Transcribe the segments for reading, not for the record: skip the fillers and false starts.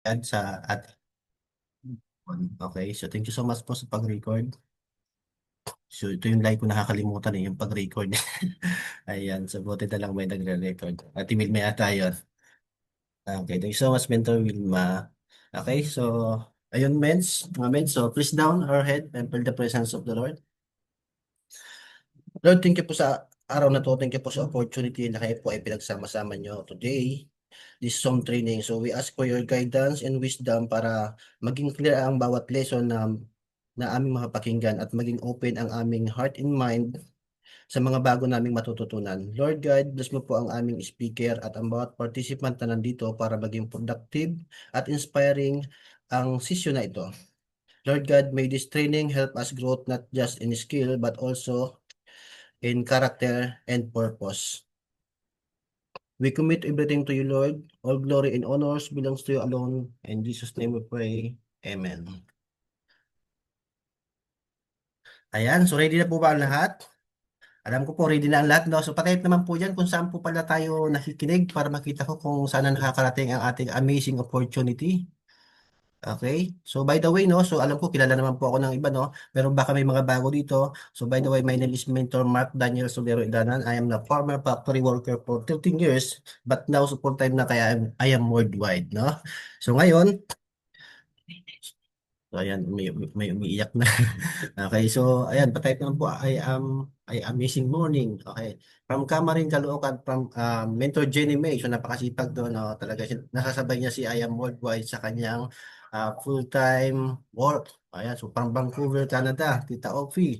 Add sa ating okay. So thank you so much po sa pag-record. So ito yung like ko nakakalimutan yung pag-record. Ayan, so buti na lang may nagre-record. At email may ata yun. Okay, thank you so much, Mentor Wilma. Okay, so ayun, mga mens, so please down our head and feel the presence of the Lord. Lord, thank you po sa araw na to. Thank you po sa opportunity na kayo po ay pinagsama-sama nyo today. This song training. So we ask for your guidance and wisdom para maging clear ang bawat lesson na aming mapakinggan at maging open ang aming heart and mind sa mga bago naming matututunan. Lord God, bless mo po ang aming speaker at ang bawat participant na nandito para maging productive at inspiring ang session na ito. Lord God, may this training help us grow not just in skill but also in character and purpose. We commit everything to you, Lord. All glory and honors belongs to you alone. In Jesus' name we pray. Amen. Ayan, so ready na po ba ang lahat? Alam ko po, ready na ang lahat, no? So patayip naman po dyan kung saan po pala tayo nakikinig para makita ko kung saan na nakakarating ang ating amazing opportunity. Okay? So by the way, no? So alam ko, kilala naman po ako ng iba, no? Pero baka may mga bago dito. So by the way, my name is Mentor Mark Daniel Solero Idanan. I am the former factory worker for 13 years, but now so full time na kaya I am worldwide, no? So ngayon, so ayan, may umiiyak na. Okay, so ayan, pa-type naman po, I amazing morning. Okay. From Camarin, Caloocan, from Mentor Jenny May. So napakasipag doon, no? Talaga nasasabay niya si I am worldwide sa kanyang full-time work. Ayan, so from Vancouver, Canada, Tita Ofi.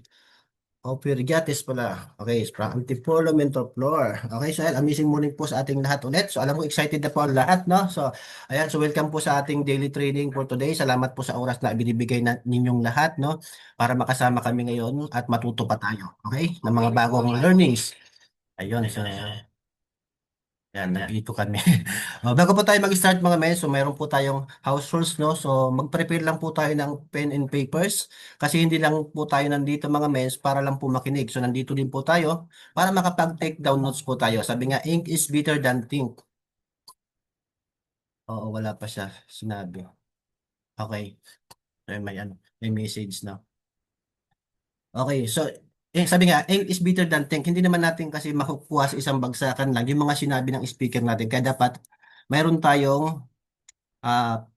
Opi Rigates pala. Okay, from Antipolo, Mentor Floor. Okay, so ayan, amazing morning po sa ating lahat ulit. So alam ko excited na po ang lahat, no? So ayan, so welcome po sa ating daily training for today. Salamat po sa oras na binibigay na ninyong lahat, no? Para makasama kami ngayon at matuto pa tayo. Okay? Ng mga bagong learnings. Ayun, so yan, nandito kami. Bago po tayo mag-start mga men, so mayroon po tayong house rules, no? So mag-prepare lang po tayo ng pen and papers kasi hindi lang po tayo nandito mga men para lang po makinig. So nandito din po tayo para makapag-take down notes po tayo. Sabi nga, ink is better than think. Oo, wala pa siya sinabi. Okay, may message na. Okay, so sabi nga, ink is better than think. Hindi naman natin kasi makukuha sa isang bagsakan lang yung mga sinabi ng speaker natin. Kaya dapat mayroon tayong ah,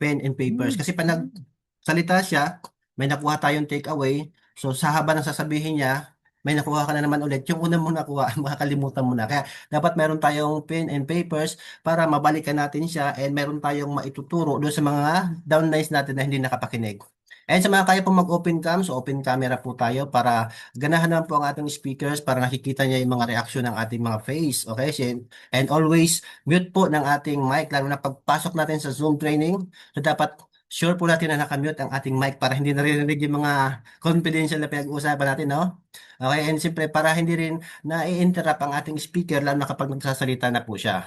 pen and papers. Kasi pag nagsalita siya, may nakuha tayong take away. So sa haba ng sasabihin niya, may nakuha ka na naman ulit. Yung una mong nakuha, makakalimutan mo na. Kaya dapat meron tayong pen and papers para mabalikan natin siya and meron tayong maituturo doon sa mga downlines natin na hindi nakapakinig. And sa mga kaya po mag-open cam, so open camera po tayo para ganahan naman po ang ating speakers para nakikita niya yung mga reaksyon ng ating mga face. Okay? And always mute po ng ating mic, lalo na pagpasok natin sa Zoom training. So dapat sure po natin na nakamute ang ating mic para hindi naririnig yung mga confidential na pinag-uusapan natin, no? Okay, and siyempre para hindi rin na-i-interrupt ang ating speaker lalo na kapag nagsasalita na po siya.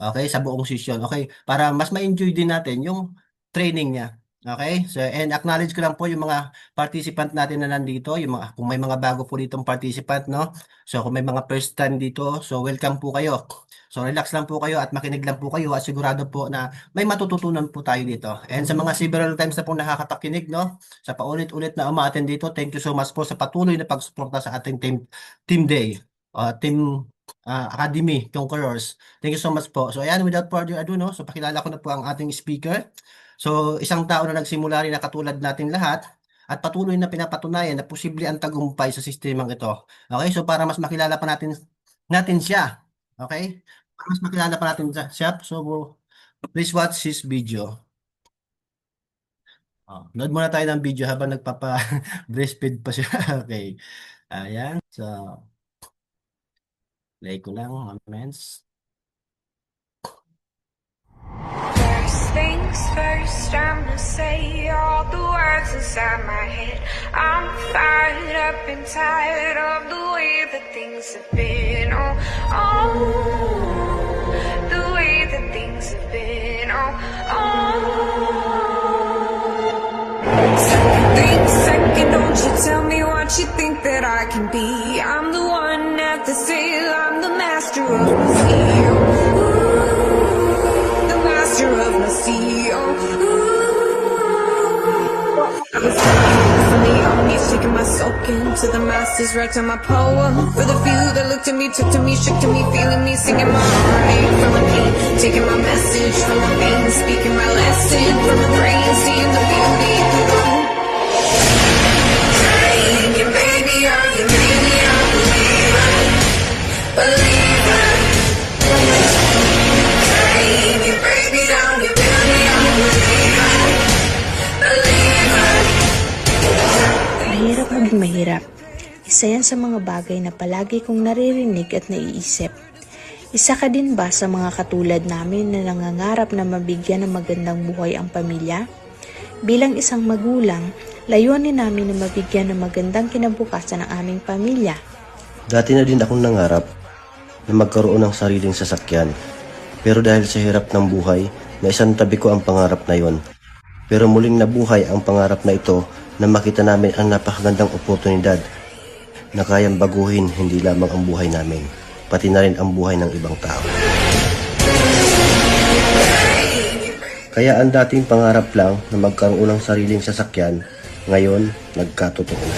Okay, sa buong session. Okay, para mas ma-enjoy din natin yung training niya. Okay, so and acknowledge ko lang po yung mga participant natin na nandito, yung mga kung may mga bago po ditong participant, no? So kung may mga first time dito, so welcome po kayo. So relax lang po kayo at makinig lang po kayo at sigurado po na may matututunan po tayo dito. And sa mga several times na po nakakapakinig, no? Sa paulit-ulit na umaattend dito, thank you so much po sa patuloy na pagsuporta sa ating team day, team Academy Conquerors. Thank you so much po. So ayan, without further ado, no? So pakilala ko na po ang ating speaker. So isang tao na nagsimula rin na katulad natin lahat at patuloy na pinapatunayan na posible ang tagumpay sa sistemang ito. Okay, so para mas makilala pa natin siya. Okay? Para mas makilala pa natin siya. So please watch his video. Nood muna tayo ng video habang nagpapa-breastfeed pa siya. Okay. Ayan. So, play ko lang, moments. First things first, I'ma say all the words inside my head. I'm fired up and tired of the way that things have been. Oh, the way that things have been. Second thing, second, don't you tell me what you think that I can be. I'm the one at the sail, I'm the master of my sea. The master of my sea. CEO. I'm a from the army, shaking my soak into the masters, writing my poem. For the few that looked at me, took to me, shook to me, feeling me, singing my heart from the pain, taking my message from the pain, speaking my lesson from the brain, seeing the beauty through the hope. Singing, baby, are you maybe a believer? Believer. Singing, baby, don't you feel me? I'm a believer. Believer. Mahirap magmahirap. Isa yan sa mga bagay na palagi kong naririnig at naiisip. Isa ka din ba sa mga katulad namin na nangangarap na mabigyan ng magandang buhay ang pamilya? Bilang isang magulang, layunin namin na mabigyan ng magandang kinabukasan ang aming pamilya. Dati na din akong nangarap na magkaroon ng sariling sasakyan. Pero dahil sa hirap ng buhay, naisan tabi ko ang pangarap na yon. Pero muling nabuhay ang pangarap na ito na makita namin ang napakagandang oportunidad na kayang baguhin hindi lamang ang buhay namin, pati na rin ang buhay ng ibang tao. Kaya ang dating pangarap lang na magkaroon ng sariling sasakyan, ngayon nagkatotoo na.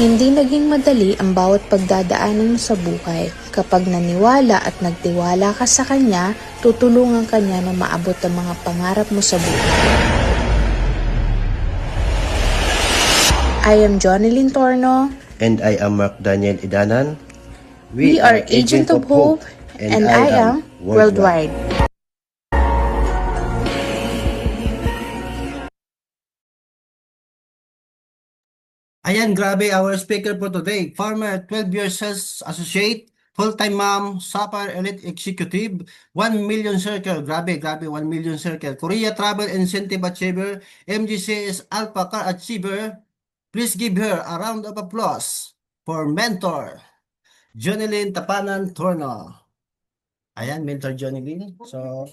Hindi naging madali ang bawat pagdadaanan mo sa buhay. Kapag naniwala at nagtiwala ka sa Kanya, tutulungan ka niya na maabot ang mga pangarap mo sa buhay. I am Jonelyn Torno. And I am Mark Daniel Idanan. We are Agent of Hope, and I am worldwide. Ayan, grabe, our speaker for today. Former 12 years sales associate, full-time mom, Sapphire Elite Executive, 1 million circle. Grabe, 1 million circle. Korea Travel Incentive Achiever, MGCS Alpha Car Achiever. Please give her a round of applause for mentor, Jonelyn Tapanan Torno. Ayan, mentor Jonelyn. So,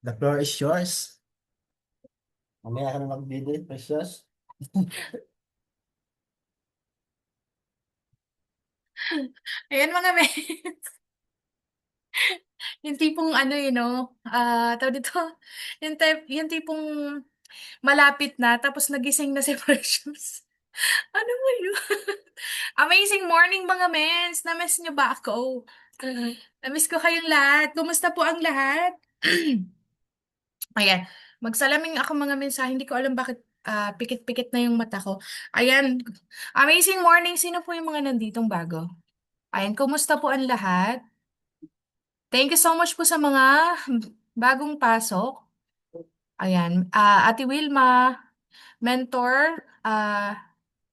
the floor is yours. Mamaya ka na mag-video, precious. Ayan mga men. Yung tipong ano eh, no? Tawag dito, yung tipong malapit na, tapos nagising na si Precious. Ano mo yun? Amazing morning mga mens! Na-miss nyo ba ako? Na-miss ko kayong lahat. Kumusta po ang lahat? Ayan. Magsalaming ako mga mensahe. Hindi ko alam bakit pikit-pikit na yung mata ko. Ayan. Amazing morning. Sino po yung mga nanditong bago? Ayan. Kumusta po ang lahat? Thank you so much po sa mga bagong pasok. Ayan, Ate Wilma, Mentor,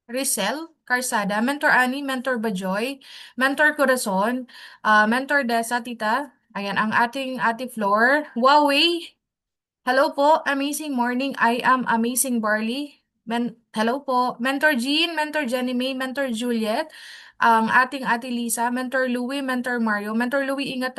Rizal Carsada, Mentor Annie, Mentor Bajoy, Mentor Corazon, Mentor Desa, Tita. Ayan, ang ating Ate Flor, Huawei. Hello po, amazing morning. I am Amazing Barley. Hello po, Mentor Jean, Mentor Jenny May, Mentor Juliet, ang ating Ate Lisa, Mentor Louie, Mentor Mario. Mentor Louie, ingat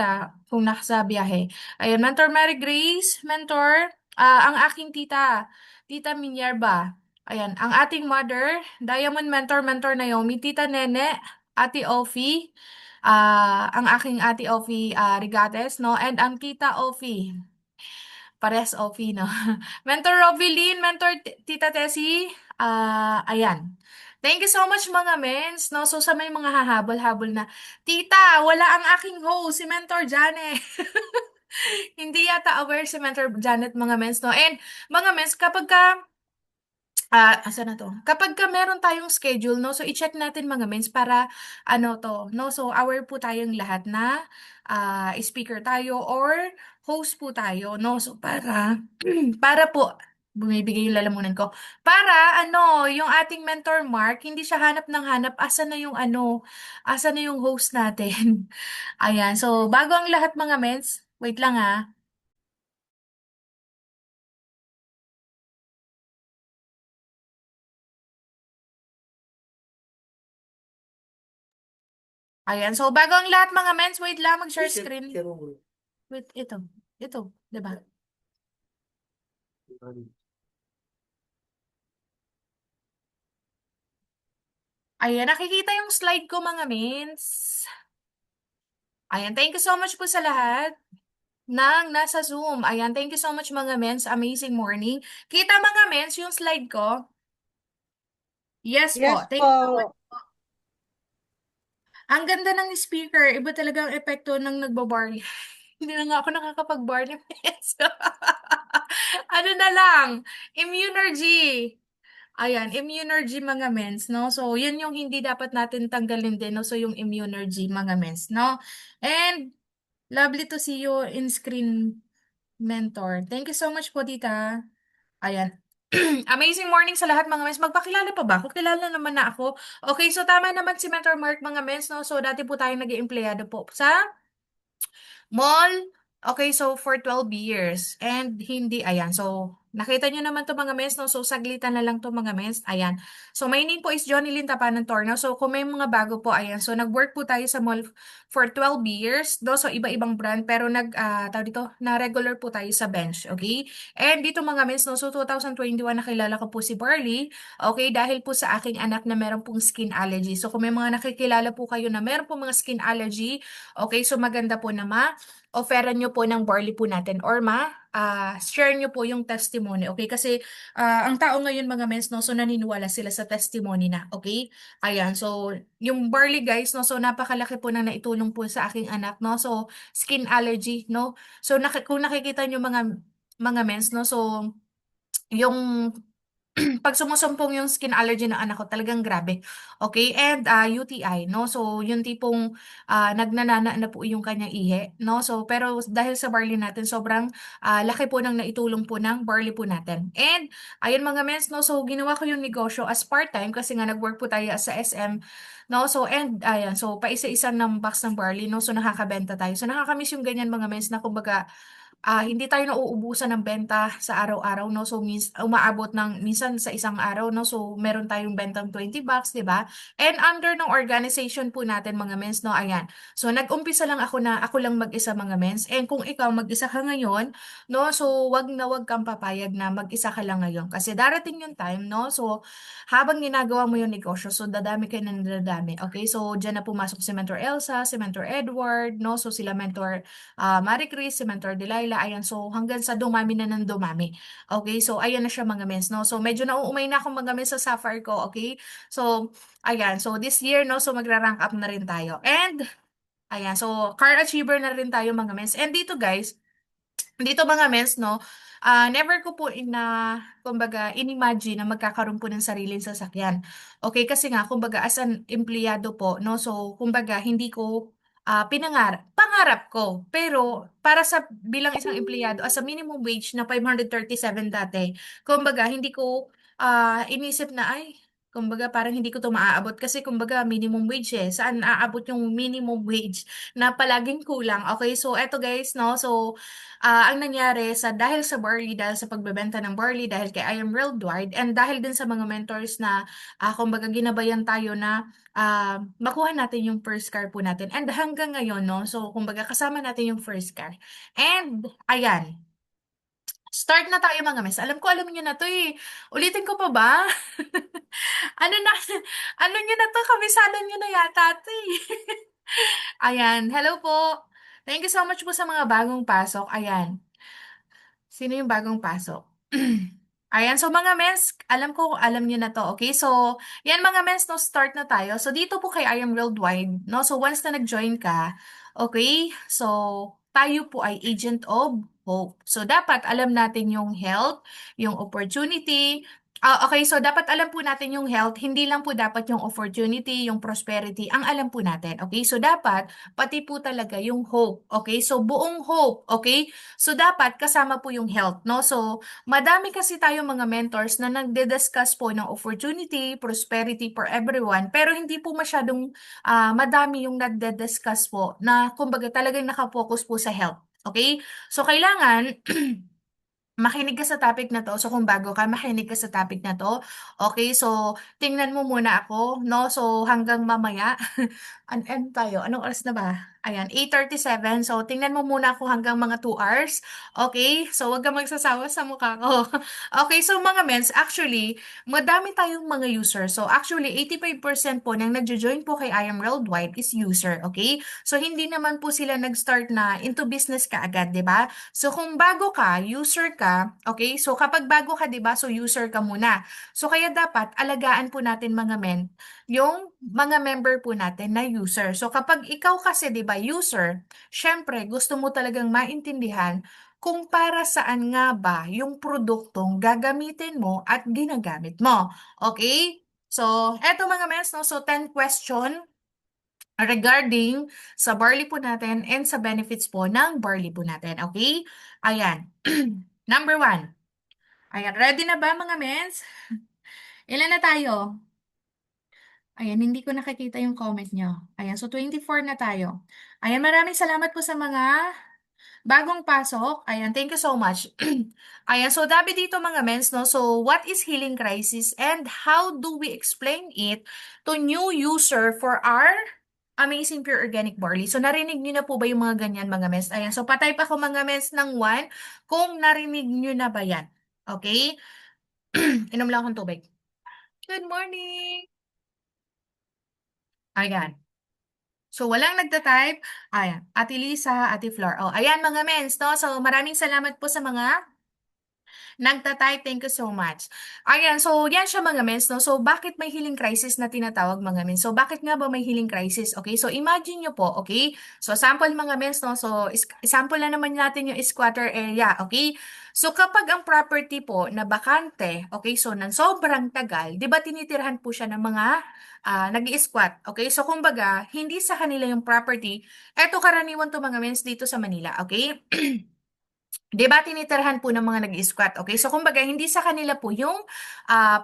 kung nasa biyahe. Ayan, Mentor Mary Grace, Mentor, ang aking tita, Tita Minerva. Ayan, ang ating mother, Diamond Mentor, Mentor Naomi, Tita Nene, Ate Ofi, ang aking Ate Ofi Rigates, no? And ang Tita Ofi. Parehas OP, no? Mentor Robilin, Mentor Tita Tessie, ayan. Thank you so much mga mens, no? So sa may mga hahabol-habol na, Tita, wala ang aking host, si Mentor Janet. Hindi yata aware si Mentor Janet mga mens, no? And mga mens, kapag ka asa na to? Kapag ka meron tayong schedule, no? So, i-check natin mga mens para, ano to, no? So, aware po tayong lahat na speaker tayo or host po tayo, no? So, para po, bumibigay yung lalamunan ko. Para, ano, yung ating mentor Mark, hindi siya hanap ng hanap, asa na yung, ano, asa na yung host natin. Ayan. So, bago ang lahat mga mens, wait lang Ayan. So, bago ang lahat mga mens, wait lang, mag-share screen. Wait, ito. Ito, di ba? Ayan, nakikita yung slide ko mga mins. Ayan, thank you so much po sa lahat ng nasa Zoom. Ayan, thank you so much mga mens. Amazing morning. Kita mga mens yung slide ko? Yes po. Yes Thank you so much. po. Ang ganda ng speaker. Iba talaga ang epekto ng nagbabarley. Hindi na nga ako nakakapag-barley mens. Ano na lang? Immunergy. Ayan, immunergy mga mens, no? So, yun yung hindi dapat natin tanggalin din, no? So, yung immunergy mga mens, no? And, lovely to see you in screen mentor. Thank you so much po, tita. Ayan. Amazing morning sa lahat mga mens. Magpakilala pa ba ako? Kilala naman na ako. Okay, so tama naman si Mentor Mark mga mens, no? So, dati po tayo nag-empleyado po sa mall. Okay, so for 12 years. And hindi, ayan. So, nakita nyo naman to mga mens, no? So, saglitan na lang to mga mens. Ayan. So, my name po is Johnny Lynn Tapanan Torno. So, kung may mga bago po, ayan. So, nag-work po tayo sa mall for 12 years. Do, so, iba-ibang brand. Pero tawag dito, na regular po tayo sa bench. Okay? And dito mga mens, no? So, 2021, nakilala ko po si Barley. Okay? Dahil po sa aking anak na meron pong skin allergy. So, kung may mga nakikilala po kayo na meron pong mga skin allergy, okay? So, maganda po na offeran nyo po ng barley po natin or share nyo po yung testimony, okay? Kasi ang tao ngayon mga mens, no, so naniniwala sila sa testimony na, okay? Ayan, so yung barley guys, no, so napakalaki po na naitulong po sa aking anak, no? So skin allergy, no? So kung nakikita nyo mga mens, no, so yung pag sumusumpong yung skin allergy ng anak ko, talagang grabe. Okay? And UTI, no? So, yung tipong nagnanana na po yung kanyang ihi, no? So, pero dahil sa barley natin, sobrang laki po ng naitulong po ng barley po natin. And, ayun mga mens, no? So, ginawa ko yung negosyo as part-time kasi nga nag-work po tayo sa SM, no? So, and, ayan, so, paisa-isa ng box ng barley, no? So, nakakabenta tayo. So, nakakamiss yung ganyan mga mens na kumbaga, hindi tayo nauubusan ng benta sa araw-araw, no? So, umaabot ng minsan sa isang araw, no? So, meron tayong bentang 20 bucks, di ba? And under ng organization po natin, mga mens, no? Ayan. So, nag-umpisa lang ako na ako lang mag-isa, mga mens. And kung ikaw mag-isa ka ngayon, no? So, wag na wag kang papayag na mag-isa ka lang ngayon. Kasi darating yung time, no? So, habang ginagawa mo yung negosyo, so, dadami kayo na dadami. Okay? So, dyan na pumasok si Mentor Elsa, si Mentor Edward, no? So, sila Mentor Marie Chris, si Mentor Delilah, ayan, so hanggang sa dumami na ng dumami. Okay, so ayan na siya mga mens, no? So medyo nauumay na akong mga mens sa Sapphire ko, okay? So, ayan, so this year, no, so magra-rank up na rin tayo. And, ayan, so car achiever na rin tayo mga mens. And dito guys, dito mga mens, no, never ko po kumbaga, in-imagine na magkakaroon po ng sariling sasakyan. Okay, kasi nga, kumbaga, as an empleyado po, no, so, kumbaga, hindi ko pangarap ko. Pero, para sa bilang isang empleyado, as a minimum wage na 537 dati, kumbaga, hindi ko inisip na, ay, kumbaga, parang hindi ko to maaabot kasi kumbaga minimum wage eh. Saan aabot yung minimum wage na palaging kulang? Okay, so eto guys, no? So, ang nangyari dahil sa barley, dahil sa pagbebenta ng barley, dahil kay I Am Worldwide, and dahil din sa mga mentors na, kumbaga, ginabayan tayo na makuha natin yung first car po natin. And hanggang ngayon, no? So, kumbaga, kasama natin yung first car. And, ayan. Start na tayo mga mes. Alam niyo na to eh. Ulitin ko pa ba? Ano na, ano niyo na to? Kabisanan niyo na yata to eh. Ayan. Hello po. Thank you so much po sa mga bagong pasok. Ayan. Sino yung bagong pasok? Ayan, so mga mens, alam niyo na to, okay? So, yan mga mens, no, start na tayo. So, dito po kay I Am Worldwide, no? So, once na nag-join ka, okay? So, tayo po ay agent of hope. So, dapat alam natin yung health, yung opportunity. Okay, so dapat alam po natin yung health, hindi lang po dapat yung opportunity, yung prosperity, ang alam po natin, okay? So, dapat pati po talaga yung hope, okay? So, buong hope, okay? So, dapat kasama po yung health, no? So, madami kasi tayong mga mentors na nagde-discuss po ng opportunity, prosperity for everyone, pero hindi po masyadong madami yung nagde-discuss po na kumbaga talagang nakafocus po sa health. Okay? So, kailangan makinig ka sa topic na to. So, kung bago ka, makinig ka sa topic na to. Okay? So, tingnan mo muna ako, no? So, hanggang mamaya. Ano tayo? Anong oras na ba? Ayan, 8:37. So, tingnan mo muna ako hanggang mga 2 hours. Okay? So, wag kang magsasawa sa mukha ko. Okay, so mga mens, actually, madami tayong mga user. So, actually, 85% po nang nagjo-join po kay I Am Worldwide is user. Okay? So, hindi naman po sila nag-start na into business ka agad, di ba? So, kung bago ka, user ka, okay? So, kapag bago ka, di ba? So, user ka muna. So, kaya dapat alagaan po natin mga men yung mga member po natin na user. So kapag ikaw kasi 'di ba user, syempre gusto mo talagang maintindihan kung para saan nga ba yung produktong gagamitin mo at ginagamit mo. Okay? So, eto mga mens, no? So, 10 question regarding sa barley po natin and sa benefits po ng barley po natin. Okay? Ayan. Number 1. Ayan, ready na ba mga mens? Ilan na tayo? Ayan, hindi ko nakikita yung comment nyo. Ayan, so 24 na tayo. Ayan, maraming salamat po sa mga bagong pasok. Ayan, thank you so much. Ayan, so dabi dito mga mens, no? So, what is healing crisis and how do we explain it to new user for our amazing pure organic barley? So, narinig nyo na po ba yung mga ganyan mga mens? Ayan, so patay pa ako mga mens ng 1 kung narinig nyo na ba yan. Okay? Inom lang akong tubig. Good morning! Ayan. So, walang nagta-type. Ayan. Ate Lisa, Ate Flor. Oh, ayan mga mens, no? So, maraming salamat po sa mga nagta-type. Thank you so much. Ayan. So, yan siya mga mens, no? So, bakit may healing crisis na tinatawag mga mens? So, bakit nga ba may healing crisis? Okay? So, imagine nyo po, okay? So, sample mga mens, no? So, sample na naman natin yung squatter area, okay? So, kapag ang property po na bakante, okay? So, nang sobrang tagal, di ba tinitirahan po siya ng mga nag-i-squat. Okay? So, kumbaga, hindi sa kanila yung property. Eto karaniwan to mga mens dito sa Manila. Okay? 'Di ba tinitirahan po ng mga nag-i-squat. Okay? So, kumbaga, hindi sa kanila po yung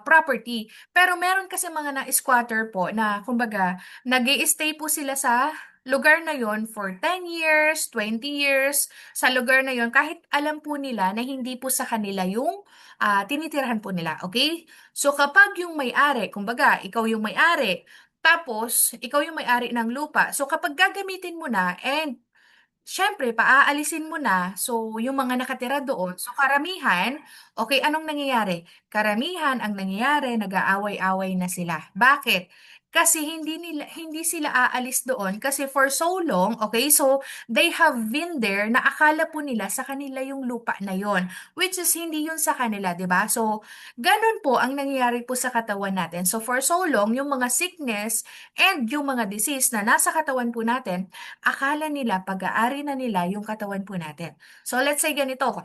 property. Pero meron kasi mga na-squatter po na, kumbaga, nag-i-stay po sila sa lugar na yon for 10 years, 20 years, sa lugar na yon kahit alam po nila na hindi po sa kanila yung tinitirahan po nila. Okay? So, kapag yung may-ari, kumbaga, ikaw yung may-ari, tapos, ikaw yung may-ari ng lupa. So, kapag gagamitin mo na and siyempre, paaalisin mo na, so yung mga nakatira doon, so karamihan, okay, anong nangyayari? Karamihan ang nangyayari, nag-aaway-away na sila. Bakit? Kasi hindi sila aalis doon kasi for so long, okay, so they have been there na akala po nila sa kanila yung lupa na yon, which is hindi yun sa kanila, 'di ba? So ganun po ang nangyayari po sa katawan natin. So for so long, yung mga sickness and yung mga disease na nasa katawan po natin, akala nila pag-aari na nila yung katawan po natin. So let's say ganito,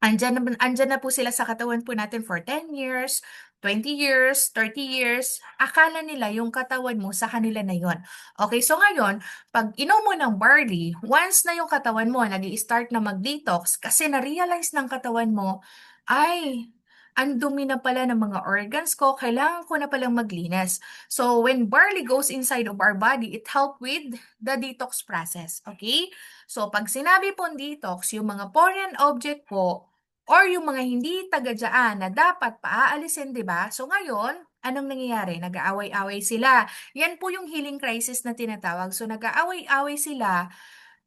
andyan na po sila sa katawan po natin for 10 years, 20 years, 30 years. Akala nila yung katawan mo sa kanila na yon. Okay, so ngayon, pag inom mo ng barley, once na yung katawan mo nag-i-start na mag-detox kasi na-realize ng katawan mo, ay, ang dumi na pala ng mga organs ko, kailangan ko na palang maglinis. So, when barley goes inside of our body, it help with the detox process. Okay? So, pag sinabi pong detox, yung mga foreign object po, or yung mga hindi taga-dyan na dapat paaalisin, di ba? So, ngayon, anong nangyayari? Nag-aaway-away sila. Yan po yung healing crisis na tinatawag. So, nag-aaway-away sila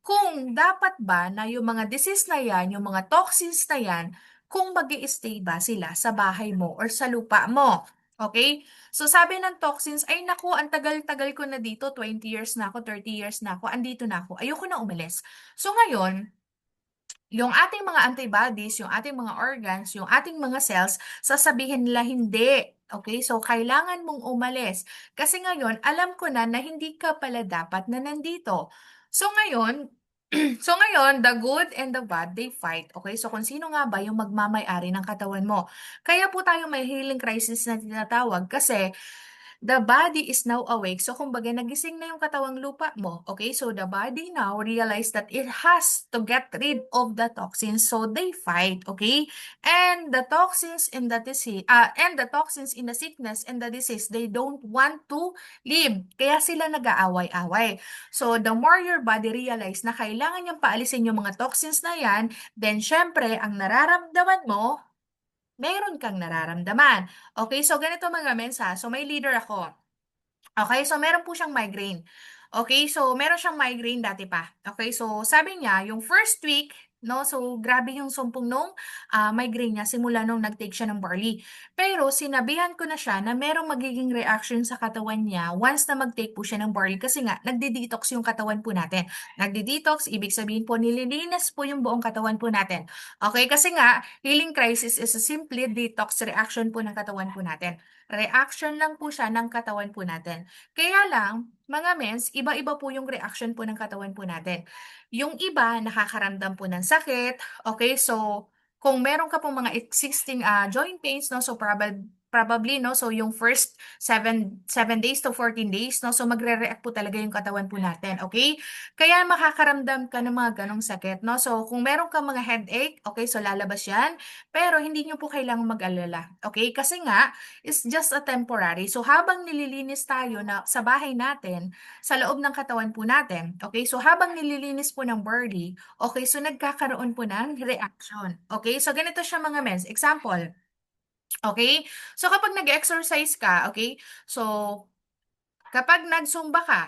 kung dapat ba na yung mga disease na yan, yung mga toxins na yan, kung mag stay ba sila sa bahay mo or sa lupa mo. Okay? So sabi ng toxins, ay naku, ang tagal-tagal ko na dito, 20 years na ako, 30 years na ako, andito na ako, ayoko na umalis. So ngayon, yung ating mga antibodies, yung ating mga organs, yung ating mga cells, sasabihin nila hindi. Okay? So, kailangan mong umalis. Kasi ngayon, alam ko na hindi ka pala dapat na nandito. So, ngayon, the good and the bad, they fight. Okay? So, kung sino nga ba yung magmamay-ari ng katawan mo. Kaya po tayo may healing crisis na tinatawag kasi the body is now awake. So, kumbaga, nagising na yung katawang lupa mo. Okay? So, the body now realize that it has to get rid of the toxins. So, they fight. Okay? And the toxins in the disease, and the toxins in the sickness and the disease, they don't want to live. Kaya sila nag-aaway-away. So, the more your body realize na kailangan niyang paalisin yung mga toxins na yan, then, syempre, ang nararamdaman mo, meron kang nararamdaman. Okay, so ganito mga mensa. So may leader ako. Okay, so meron po siyang migraine. Okay, so meron siyang migraine dati pa. Okay, so sabi niya, yung first week, no, so grabe yung sumpong nung migraine niya simula nung nag-take siya ng barley. Pero sinabihan ko na siya na merong magiging reaction sa katawan niya once na mag-take po siya ng barley kasi nga, nagdi-detox yung katawan po natin. Nagdi-detox, ibig sabihin po nililinis po yung buong katawan po natin. Okay, kasi nga, healing crisis is a simply detox reaction po ng katawan po natin. Reaction lang po siya ng katawan po natin. Kaya lang, mga mens, iba-iba po yung reaction po ng katawan po natin. Yung iba, nakakaramdam po ng sakit. Okay, so kung meron ka pong mga existing joint pains, no, so probably, no, so yung first 7 days to 14 days, no, so magre-react po talaga yung katawan po natin, okay? Kaya makakaramdam ka ng mga ganong sakit, no? So kung meron ka mga headache, okay, so lalabas yan, pero hindi nyo po kailangang mag-alala, okay? Kasi nga, is just a temporary. So habang nililinis tayo na sa bahay natin, sa loob ng katawan po natin, okay? So habang nililinis po ng body, okay, so nagkakaroon po ng reaction. Okay? So ganito siya mga mens. Example, okay? So kapag nag-exercise ka, okay? So kapag nag-zumba ka,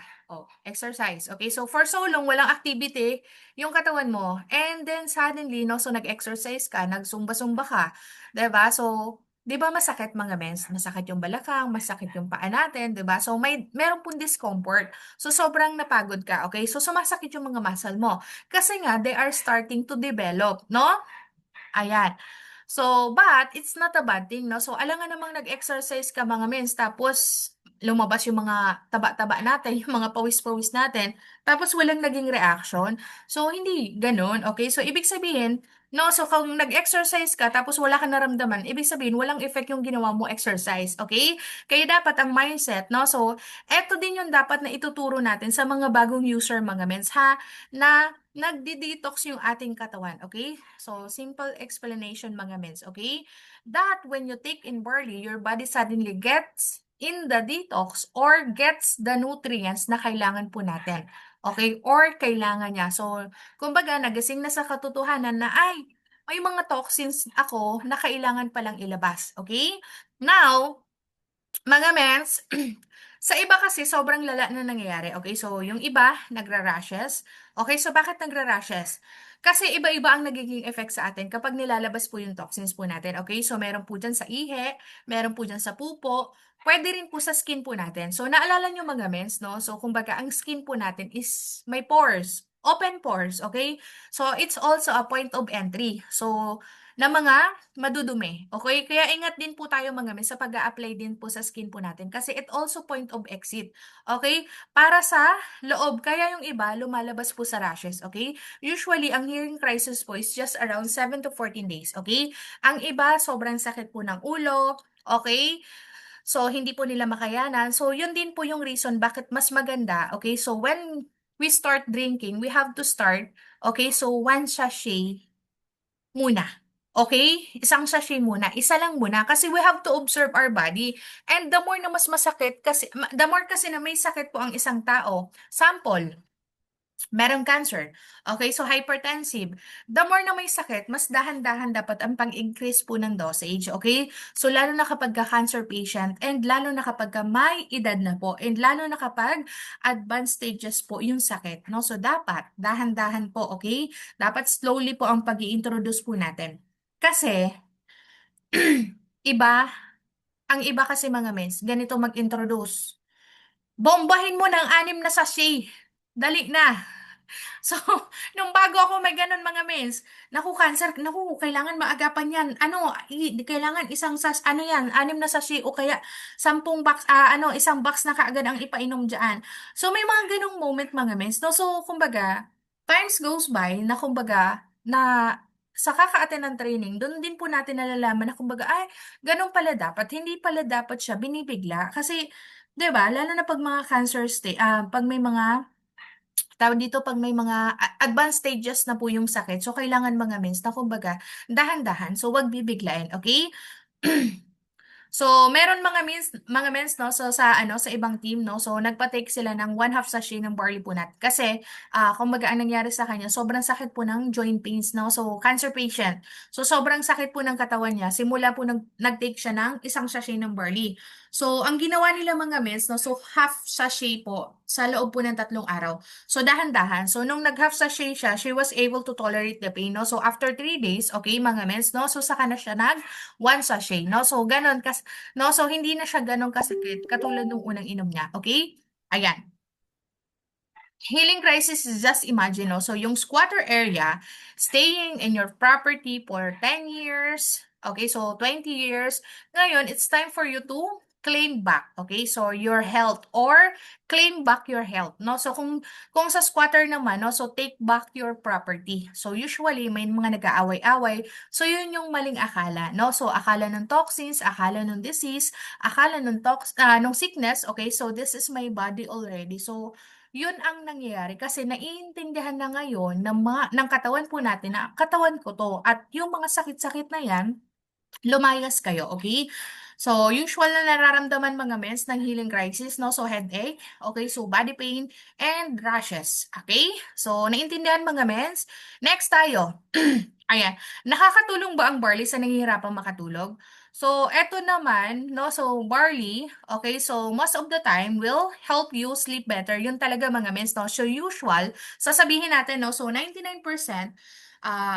exercise. Okay, so for so long, walang activity yung katawan mo. And then suddenly, no, so nag-exercise ka, nag-zumba-zumba ka. 'Di ba? So, 'di ba masakit mga mens? Masakit yung balakang, masakit yung paa natin, 'di ba? So meron pong discomfort. So sobrang napagod ka, okay? So sumasakit yung mga muscle mo. Kasi nga, they are starting to develop, no? Ayan. So, but it's not a bad thing, no? So, alangan namang nag-exercise ka mga mens, tapos lumabas yung mga taba-taba natin, yung mga pawis-pawis natin, tapos walang naging reaction. So, hindi ganun, okay? So, ibig sabihin, no, so kung nag-exercise ka tapos wala ka naramdaman, ibig sabihin walang effect yung ginawa mo exercise, okay? Kaya dapat ang mindset, no? So, eto din yung dapat na ituturo natin sa mga bagong user mga mens, ha? Na nagdi-detox yung ating katawan, okay? So, simple explanation mga mens, okay? That when you take in barley, your body suddenly gets in the detox or gets the nutrients na kailangan po natin. Okay? Or kailangan niya. So, kumbaga, nagising na sa katotohanan na, ay, may mga toxins ako na kailangan palang ilabas. Okay? Now, mga mens, sa iba kasi sobrang lala na nangyayari. Okay, so yung iba nagra-rashes. Okay, so bakit nagra-rashes? Kasi iba-iba ang nagiging effect sa atin kapag nilalabas po yung toxins po natin. Okay, so meron po dyan sa ihe, meron po dyan sa pupo, pwede rin po sa skin po natin. So naalala nyo mga mens, no? So kumbaga ang skin po natin is may pores, open pores, okay? So it's also a point of entry. So na mga madudumi. Okay? Kaya ingat din po tayo mga miss sa pag-a-apply din po sa skin po natin kasi it also point of exit. Okay? Para sa loob. Kaya yung iba lumalabas po sa rashes. Okay? Usually, ang hearing crisis po is just around 7 to 14 days. Okay? Ang iba, sobrang sakit po ng ulo. Okay? So, hindi po nila makayanan. So, yun din po yung reason bakit mas maganda. Okay? So, when we start drinking, we have to start, okay? So, 1 sachet muna. Okay? Isang sachet muna. Isa lang muna. Kasi we have to observe our body. And the more na mas masakit, kasi, the more kasi na may sakit po ang isang tao. Sample, merong cancer. Okay, so hypertensive. The more na may sakit, mas dahan-dahan dapat ang pag-increase po ng dosage. Okay? So lalo na kapag ka-cancer patient and lalo na kapag ka may edad na po and lalo na kapag advanced stages po yung sakit. No? So dapat dahan-dahan po, okay? Dapat slowly po ang pag-i-introduce po natin. Kasi iba, ang iba kasi mga mens, ganito mag-introduce. Bombahin mo ng 6 na sachet. Dali na. So, nung bago ako may ganun mga mens, naku, cancer, naku, kailangan maagapan yan. Ano, kailangan isang ano yan, 6 na sachet o kaya 10 box, isang box na kaagad ang ipainom dyan. So, may mga ganung moment mga mens, no? So, kumbaga, times goes by na kumbaga, na sa kaka-attend ng training, doon din po natin nalalaman na kumbaga, ay, ganun pala dapat, hindi pala dapat siya binibigla. Kasi, 'di ba, lalo na pag mga cancer pag may mga tawag dito, pag may mga advanced stages na po yung sakit, so kailangan mga mens na kumbaga dahan-dahan, so wag bibiglain, okay? So, meron mga mens, no, so sa ibang team, no, so nagpa-take sila ng 1/2 sachet ng barley punat. Kasi, kumbaga ang nangyari sa kanya, sobrang sakit po ng joint pains, no, so cancer patient. So, sobrang sakit po ng katawan niya, simula po nag-take siya ng 1 sachet ng barley. So, ang ginawa nila mga mens, no, so half sachet po. sa loob po ng 3 araw. So, dahan-dahan. So, nung nag-half sachet siya, she was able to tolerate the pain, no? So, after 3 days, okay, mga mens, no? So, saka na siya nag 1 sachet, no? So, ganun, no? So, hindi na siya ganun kasakit, katulad nung unang inom niya, okay? Ayan. Healing crisis is just imagine, no? So, yung squatter area, staying in your property for 10 years, okay, so 20 years, ngayon, it's time for you to claim back, okay, so your health or claim back your health, no? So, kung sa squatter naman, no, so take back your property. So, usually, may mga nag-aaway-away, so yun yung maling akala, no? So, akala ng toxins, akala ng disease, akala ng sickness, okay, so this is my body already. So, yun ang nangyayari kasi naiintindihan na ngayon ng katawan po natin na katawan ko to at yung mga sakit-sakit na yan, lumayas kayo, okay? So, usual na nararamdaman mga mens ng healing crisis, no? So, headache, okay? So, body pain, and rashes, okay? So, naintindihan mga mens? Next tayo. Ayan. Nakakatulong ba ang barley sa nangihirapang makatulog? So, eto naman, no? So, barley, okay? So, most of the time will help you sleep better. Yun talaga mga mens, no? So, usual, sasabihin natin, no? So, 99%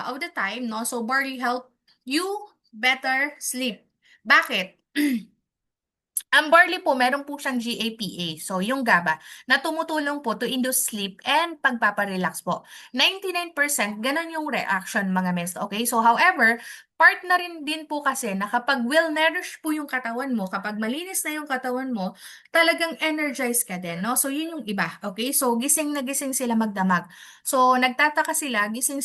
of the time, no? So, barley help you better sleep. Bakit? Ang barley po, meron po siyang GAPA, so yung GABA, na tumutulong po to induce sleep and pagpaparelax po. 99% ganun yung reaction mga mes, okay? So however, part na rin din po kasi na kapag well-nourished po yung katawan mo, kapag malinis na yung katawan mo, talagang energized ka din, no? So yun yung iba, okay? So gising na gising sila magdamag. So nagtataka sila, gising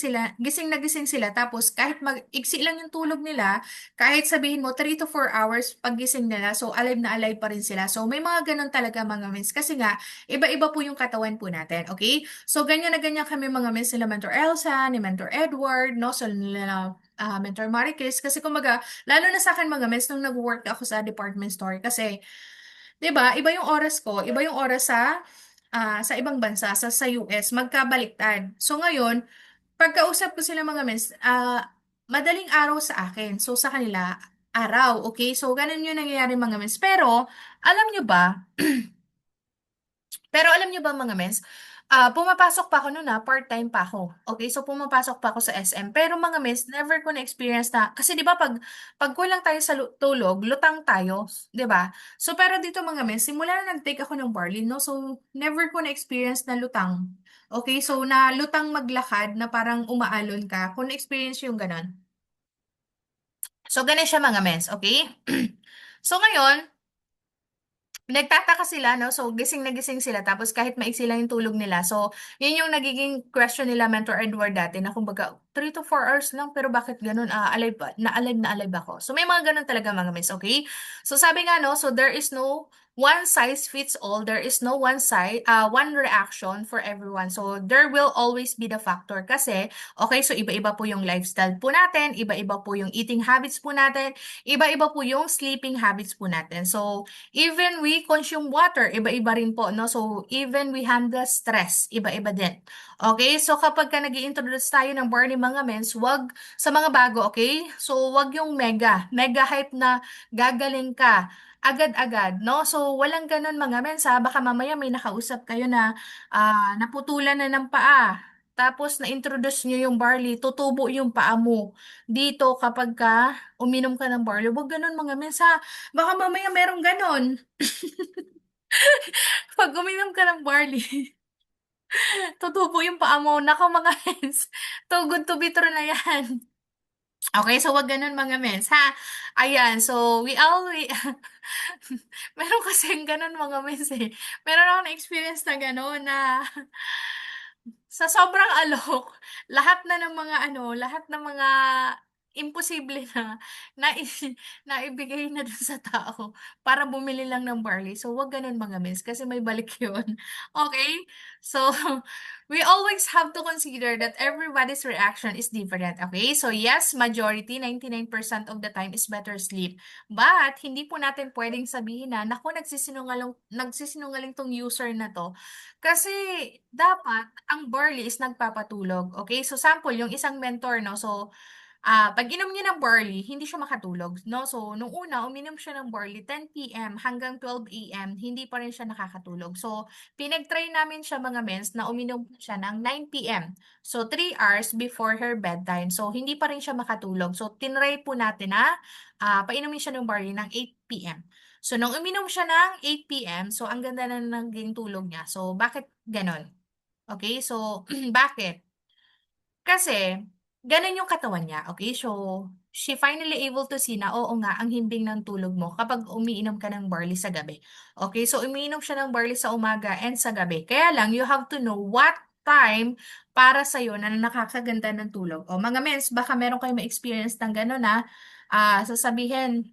na gising sila, tapos kahit iksi lang yung tulog nila, kahit sabihin mo 3 to 4 hours paggising nila, so alive na alive pa rin sila. So may mga ganun talaga mga mens kasi nga iba-iba po yung katawan po natin, okay? So ganyan na ganyan kami mga mens nila Mentor Elsa, ni Mentor Edward, no? So nila Mentor Maricris kasi kumaga lalo na sa akin mga mens nung nag-work ako sa department store kasi 'di ba, iba yung oras ko, iba yung oras sa ibang bansa, sa US, magkabaliktad. So ngayon, pagkausap ko sila mga mens, madaling araw sa akin. So sa kanila, araw. Okay? So ganun yung nangyayari mga mens. Alam nyo ba, pero alam nyo ba mga mens, pumapasok pa ako noon part-time pa ako. Okay, so pumapasok pa ako sa SM. Pero mga mens, never ko na-experience na, kasi di ba pag kulang tayo sa tulog, lutang tayo, di ba? So pero dito mga mens, simula na nag-take ako ng barley, no? So never ko na-experience na lutang. Okay, so na lutang maglakad na parang umaalon ka, kung na-experience yung ganon. So ganun siya mga mens, okay? So ngayon, nagtataka sila, no? So, gising na gising sila. Tapos, kahit maiksi lang yung tulog nila. So, yun yung nagiging question nila, Mentor Edward, dati, na kumbaga, 3 to 4 hours lang, pero bakit ganun? Alive na alive ako. So, may mga ganun talaga, mga miss, okay? So, sabi nga, no? So, there is no one size fits all. There is no one reaction for everyone. So, there will always be the factor. Kasi, okay, so, iba-iba po yung lifestyle po natin. Iba-iba po yung eating habits po natin. Iba-iba po yung sleeping habits po natin. So, even we consume water, iba-iba rin po, no? So, even we handle stress, iba-iba din. Okay? So, kapag ka nag-i-introduce tayo ng burning mga mens, wag sa mga bago, okay? So, wag yung mega hype na gagaling ka agad-agad, no? So, walang ganun mga mens, ha? Baka mamaya may nakausap kayo na naputulan na ng paa. Tapos, na-introduce nyo yung barley, tutubo yung paa mo. Dito, kapag ka uminom ka ng barley, wag ganun mga mens, ha? Baka mamaya merong ganon. Pag uminom ka ng barley, tutubo yung paa mo. Nako mga mens, too good to be true na yan. Okay, so wag ganun mga mens, ha? Ayan, so we always... Meron kasing ganun mga mens eh. Meron ako na-experience na gano'n na sa sobrang alok, lahat ng mga imposible na, naibigay na dun sa tao para bumili lang ng barley. So, wag ganun mga miss, kasi may balik yun. Okay? So, we always have to consider that everybody's reaction is different. Okay? So, yes, majority, 99% of the time is better sleep. But, hindi po natin pwedeng sabihin na, naku, nagsisinungaling tong user na to. Kasi, dapat, ang barley is nagpapatulog. Okay? So, sample, yung isang mentor, no? So, pag inom niya ng barley, hindi siya makatulog, no? So, nung una, uminom siya ng barley 10 p.m. hanggang 12 a.m., hindi pa rin siya nakakatulog. So, pinag-try namin siya mga mens na uminom siya ng 9 p.m. So, 3 hours before her bedtime. So, hindi pa rin siya makatulog. So, tinry po natin na painumin siya ng barley ng 8 p.m. So, nung uminom siya ng 8 p.m., so, ang ganda na naging tulog niya. So, bakit ganon? Okay, so, bakit? Kasi, ganun yung katawan niya, okay? So, she finally able to see na, oo nga, ang himbing ng tulog mo kapag umiinom ka ng barley sa gabi. Okay? So, umiinom siya ng barley sa umaga and sa gabi. Kaya lang, you have to know what time para sa'yo na nakakaganda ng tulog. O, mga mens, baka meron kayong ma-experience ng gano'n na sasabihin,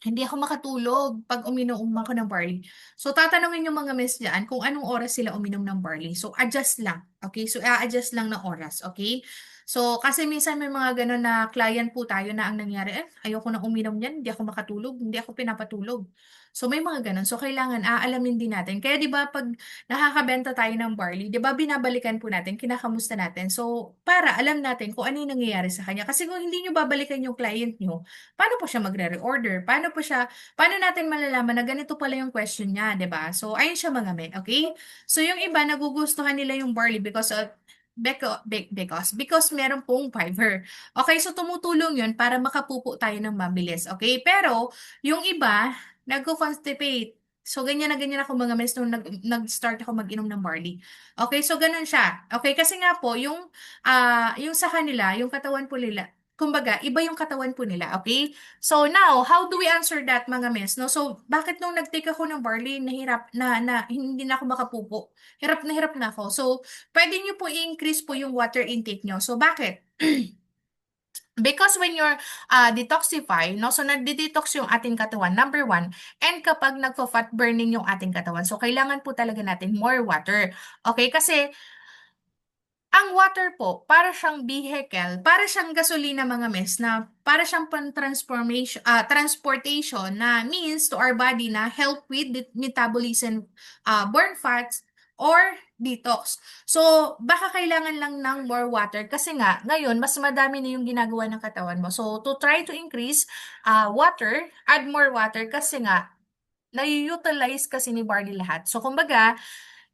hindi ako makatulog pag uminom ako ng barley. So, tatanungin yung mga miss dyan kung anong oras sila uminom ng barley. So, adjust lang. Okay? So, i-adjust lang ng oras. Okay? So, kasi minsan may mga ganun na client po tayo na ang nangyari, ayoko na uminom yan, hindi ako makatulog, hindi ako pinapatulog. So, may mga ganun. So, kailangan aalamin din natin. Kaya, di ba, pag nakakabenta tayo ng barley, di ba, binabalikan po natin, kinakamusta natin. So, para alam natin kung ano yung nangyayari sa kanya. Kasi kung hindi nyo babalikan yung client nyo, paano po siya magre-reorder? Paano natin malalaman na ganito pala yung question niya, 'di ba? So, ayun siya mga men, okay? So, yung iba nagugustuhan nila yung barley because meron pong fiber. Okay, so tumutulong 'yun para makapupo tayo ng mabilis, okay? Pero yung iba nagko-constipate. So, ganyan na ganyan ako mga mes nung nag-start ako mag-inom ng barley. Okay, so ganun siya. Okay, kasi nga po, yung sa kanila, yung katawan po nila, kumbaga, iba yung katawan po nila, okay? So now, how do we answer that mga miss? No? So bakit nung nag-take ako ng barley, nahirap na hindi na ako makapupo? Hirap na ako. So pwede niyo po i-increase po yung water intake niyo. So bakit? Because when you're detoxify, no, so nagde-detox yung ating katawan, number one, and kapag nagpo-fat burning yung ating katawan, so kailangan po talaga natin more water. Okay, kasi ang water po, para siyang vehicle, para siyang gasolina mga mes, na para siyang transportation na means to our body na help with the metabolism, burn fats, or detox. So, baka kailangan lang ng more water kasi nga, ngayon, mas madami na yung ginagawa ng katawan mo. So, to try to increase water, add more water kasi nga, na-utilize kasi ni barley lahat. So, kumbaga,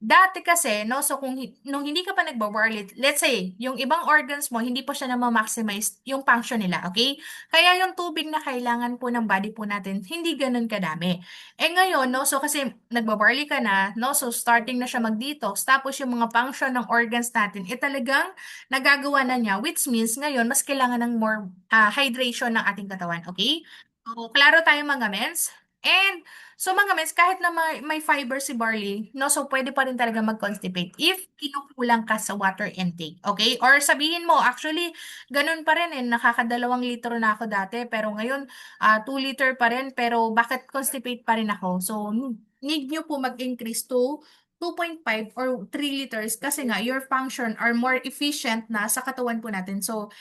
dati kasi, no, so nung hindi ka pa nagbabarley, let's say, yung ibang organs mo, hindi pa siya na-maximize yung function nila, okay? Kaya yung tubig na kailangan po ng body po natin, hindi ganun kadami. Eh ngayon, no, so kasi nagbabarley ka na, no, so starting na siya mag-detox, tapos yung mga function ng organs natin, talagang nagagawa na niya, which means ngayon, mas kailangan ng more hydration ng ating katawan, okay? So, klaro tayo mga mens? And so mga mens, kahit na may fiber si barley, no, so pwede pa rin talaga mag-constipate if kinukulang ka sa water intake, okay? Or sabihin mo, actually, ganun pa rin nakakadalawang litro na ako dati, pero ngayon, 2 liter pa rin, pero bakit constipate pa rin ako? So, need nyo po mag-increase to 2.5 or 3 liters kasi nga, your function are more efficient na sa katawan po natin. So,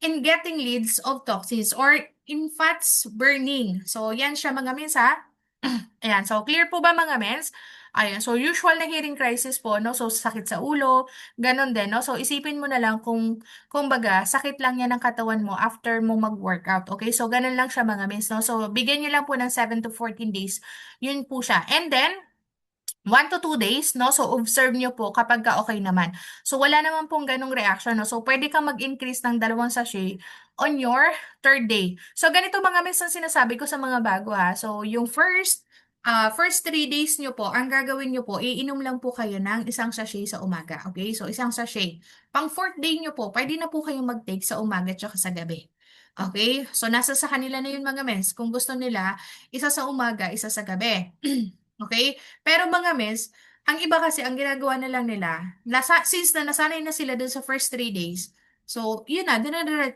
in getting leads of toxins or in fats burning. So, yan siya mga mens ha. Ayan, so clear po ba mga mens? Ayan, so usual na hearing crisis po, no? So sakit sa ulo, ganun din, no? So isipin mo na lang kung baga, sakit lang yan ng katawan mo after mo mag-workout, okay? So ganun lang siya mga mens, no? So bigyan niyo lang po ng 7 to 14 days, yun po siya. And then, 1 to 2 days, no? So, observe nyo po kapag ka okay naman. So, wala naman pong ganong reaction, no? So, pwede kang mag-increase ng 2 sachet on your third day. So, ganito mga miss ang sinasabi ko sa mga bago, ha? So, yung first 3 days nyo po, ang gagawin nyo po, iinom lang po kayo ng 1 sachet sa umaga, okay? So, 1 sachet. Pang fourth day nyo po, pwede na po kayong mag-take sa umaga at sa gabi. Okay? So, nasa sa kanila na yun mga miss. Kung gusto nila, isa sa umaga, isa sa gabi. Okay? Pero mga miss, ang iba kasi, ang ginagawa na lang nila, since na nasanay na sila dun sa first 3 days, so, yun na,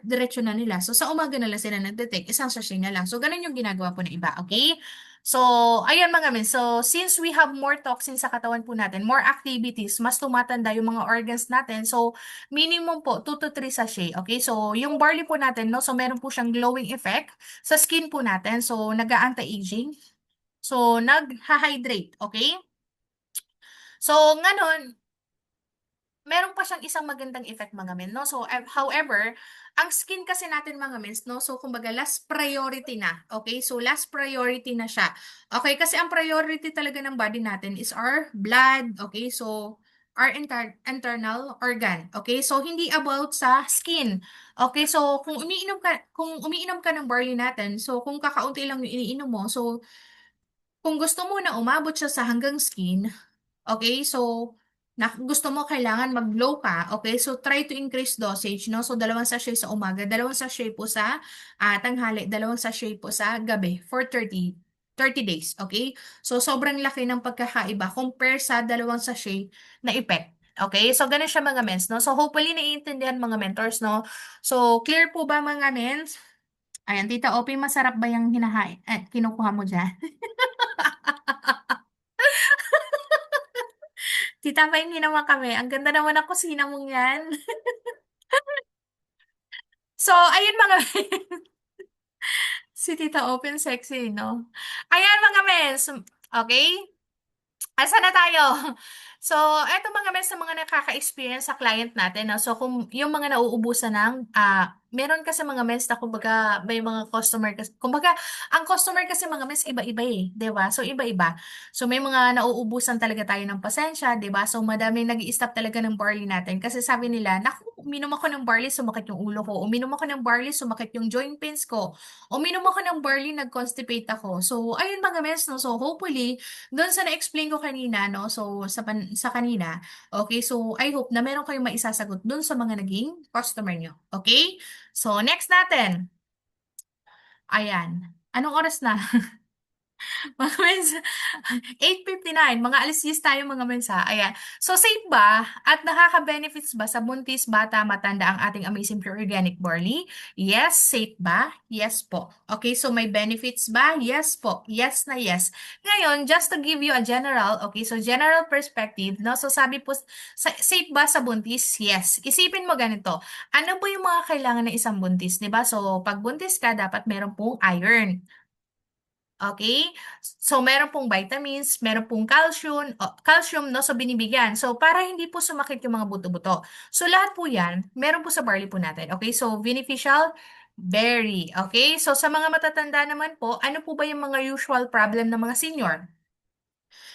diretso na nila. So, sa umaga na lang sila nagde-take, 1 sachet na lang. So, ganun yung ginagawa po ng iba, okay? So, ayan mga miss. So, since we have more toxins sa katawan po natin, more activities, mas tumatanda yung mga organs natin. So, minimum po, 2 to 3 sachet, okay? So, yung barley po natin, no? So, meron po siyang glowing effect sa skin po natin. So, nag-anti-aging. So, nag-hydrate, okay? So, ngayon, meron pa siyang isang magandang effect mga men, no? So, however, ang skin kasi natin mga men, no? So, kumbaga, last priority na. Okay? So, last priority na siya. Okay? Kasi ang priority talaga ng body natin is our blood. Okay? So, our internal organ. Okay? So, hindi about sa skin. Okay? So, kung umiinom ka ng barley natin, so, kung kakaunti lang yung iniinom mo, so, kung gusto mo na umabot siya sa hanggang skin, okay, so gusto mo kailangan mag-low ka, okay, so try to increase dosage, no? So, 2 sachet sa umaga, 2 sachet po sa tanghali, 2 sachet po sa gabi for 30 days, okay? So, sobrang laki ng pagkakaiba compare sa 2 sachet na effect. Okay, so ganun siya mga mens, no? So, hopefully naiintindihan mga mentors, no? So, clear po ba mga mens? Ayan, Tita Opie, masarap ba yung kinukuha mo dyan? Tita, pahingi naman kami. Ang ganda naman ng kusina mong yan. So, ayun mga si Tita Open sexy, no? Ayan mga mens. Okay? Asa na tayo? So, eto mga mes sa mga nakaka-experience sa client natin. No? So, kung yung mga nauubusan ng, meron kasi mga mes na kumbaga may mga customer kasi, kumbaga, ang customer kasi mga mes iba-iba eh, 'di ba? So, iba-iba. So, may mga nauubusan talaga tayo ng pasensya, 'di ba? So, madaming nag-i-stop talaga ng barley natin kasi sabi nila, naku, uminom ako ng barley, sumakit yung ulo ko. Uminom ako ng barley, sumakit yung joint pains ko. Uminom ako ng barley, nag-constipate ako. So, ayun mga mes, no? So, hopefully, doon sa na-explain ko kanina, no? So, sa kanina, okay? So, I hope na meron kayong maisasagot doon sa mga naging customer nyo. Okay? So, next natin. Ayan. Anong oras na? Mga mensa, 8:59, mga alis-alis tayo mga mensa. Ayan. So, safe ba at nakaka-benefits ba sa buntis, bata, matanda ang ating Amazing Pure Organic Barley? Yes, safe ba? Yes po. Okay, so may benefits ba? Yes po. Yes na yes. Ngayon, just to give you a general, okay, so general perspective, no? So, sabi po, safe ba sa buntis? Yes. Isipin mo ganito. Ano po yung mga kailangan ng isang buntis, di ba? So, pag buntis ka, dapat meron pong iron. Okay? So, meron pong vitamins, meron pong calcium, no? So, binibigyan. So, para hindi po sumakit yung mga buto-buto. So, lahat po yan, meron po sa barley po natin. Okay? So, beneficial, berry. Okay? So, sa mga matatanda naman po, ano po ba yung mga usual problem ng mga senior?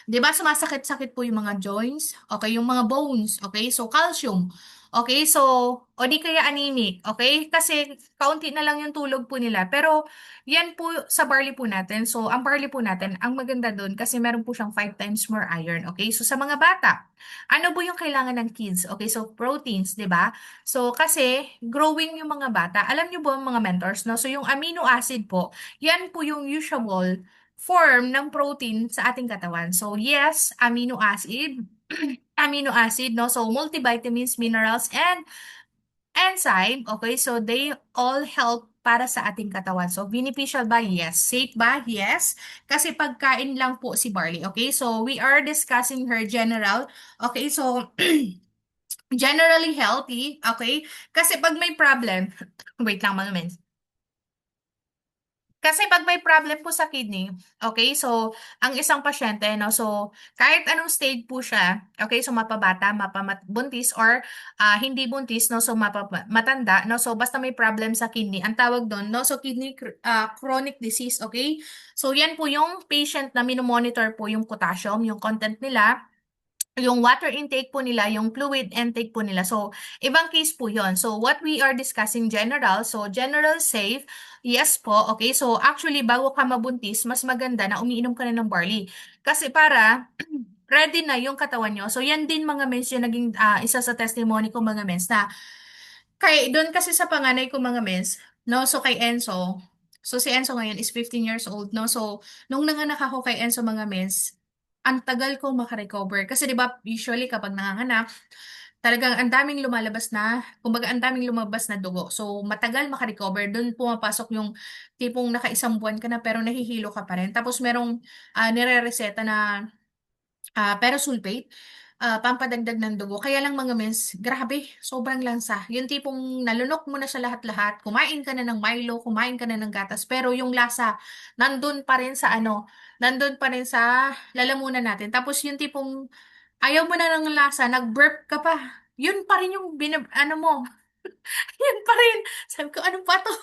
'Di ba sumasakit-sakit po yung mga joints, okay, yung mga bones, okay? So calcium. Okay, so o di kaya anemic, okay? Kasi kaunti na lang yung tulog po nila. Pero yan po sa barley po natin. So ang barley po natin, ang maganda doon kasi meron po siyang 5 times more iron, okay? So sa mga bata, ano po yung kailangan ng kids? Okay, so proteins, 'di ba? So kasi growing yung mga bata. Alam niyo ba mga mentors, no? So yung amino acid po, yan po yung usual form ng protein sa ating katawan. So, yes, amino acid, amino acid, no? So, multivitamins, minerals, and enzyme, okay? So, they all help para sa ating katawan. So, beneficial ba? Yes. Safe ba? Yes. Kasi pagkain lang po si barley, okay? So, we are discussing her general, okay? So, generally healthy, okay? Kasi pag may problem, wait lang mga men. Kasi pag may problem po sa kidney, okay, so ang isang pasyente, no, so kahit anong stage po siya, okay, so mapabata, mapabuntis, or hindi buntis, no, so matanda, no, so basta may problem sa kidney, ang tawag doon, no, so chronic disease, okay, so yan po yung patient na minomonitor po yung potassium, yung content nila, yung water intake po nila, yung fluid intake po nila. So, ibang case po yon. So, what we are discussing general. So, general safe, yes po. Okay, so actually, bago ka mabuntis, mas maganda na umiinom ka na ng barley. Kasi para ready na yung katawan nyo. So, yan din mga mens yung naging isa sa testimony ko mga mens na doon kasi sa panganay ko mga mens, no? So, kay Enzo, so si Enzo ngayon is 15 years old, no? So, nung nanganak ako kay Enzo mga mens, ang tagal ko makarecover. Kasi 'di ba usually kapag nanganganak, talagang ang daming lumalabas na, kumbaga ang daming lumabas na dugo. So matagal makarecover. Doon pumapasok yung tipong nakaisang buwan ka na pero nahihilo ka pa rin. Tapos merong nire-reseta na pero sulfate, pampadagdag ng dugo. Kaya lang mga mens, grabe, sobrang lansa. Yung tipong nalunok mo na sa lahat-lahat, kumain ka na ng Milo, kumain ka na ng gatas, pero yung lasa, nandun pa rin sa nandun pa rin sa lalamunan natin. Tapos yung tipong, ayaw mo na ng lasa, nag-burp ka pa. yun pa rin yung ano mo, yun pa rin. Sabi ko, ano pa to?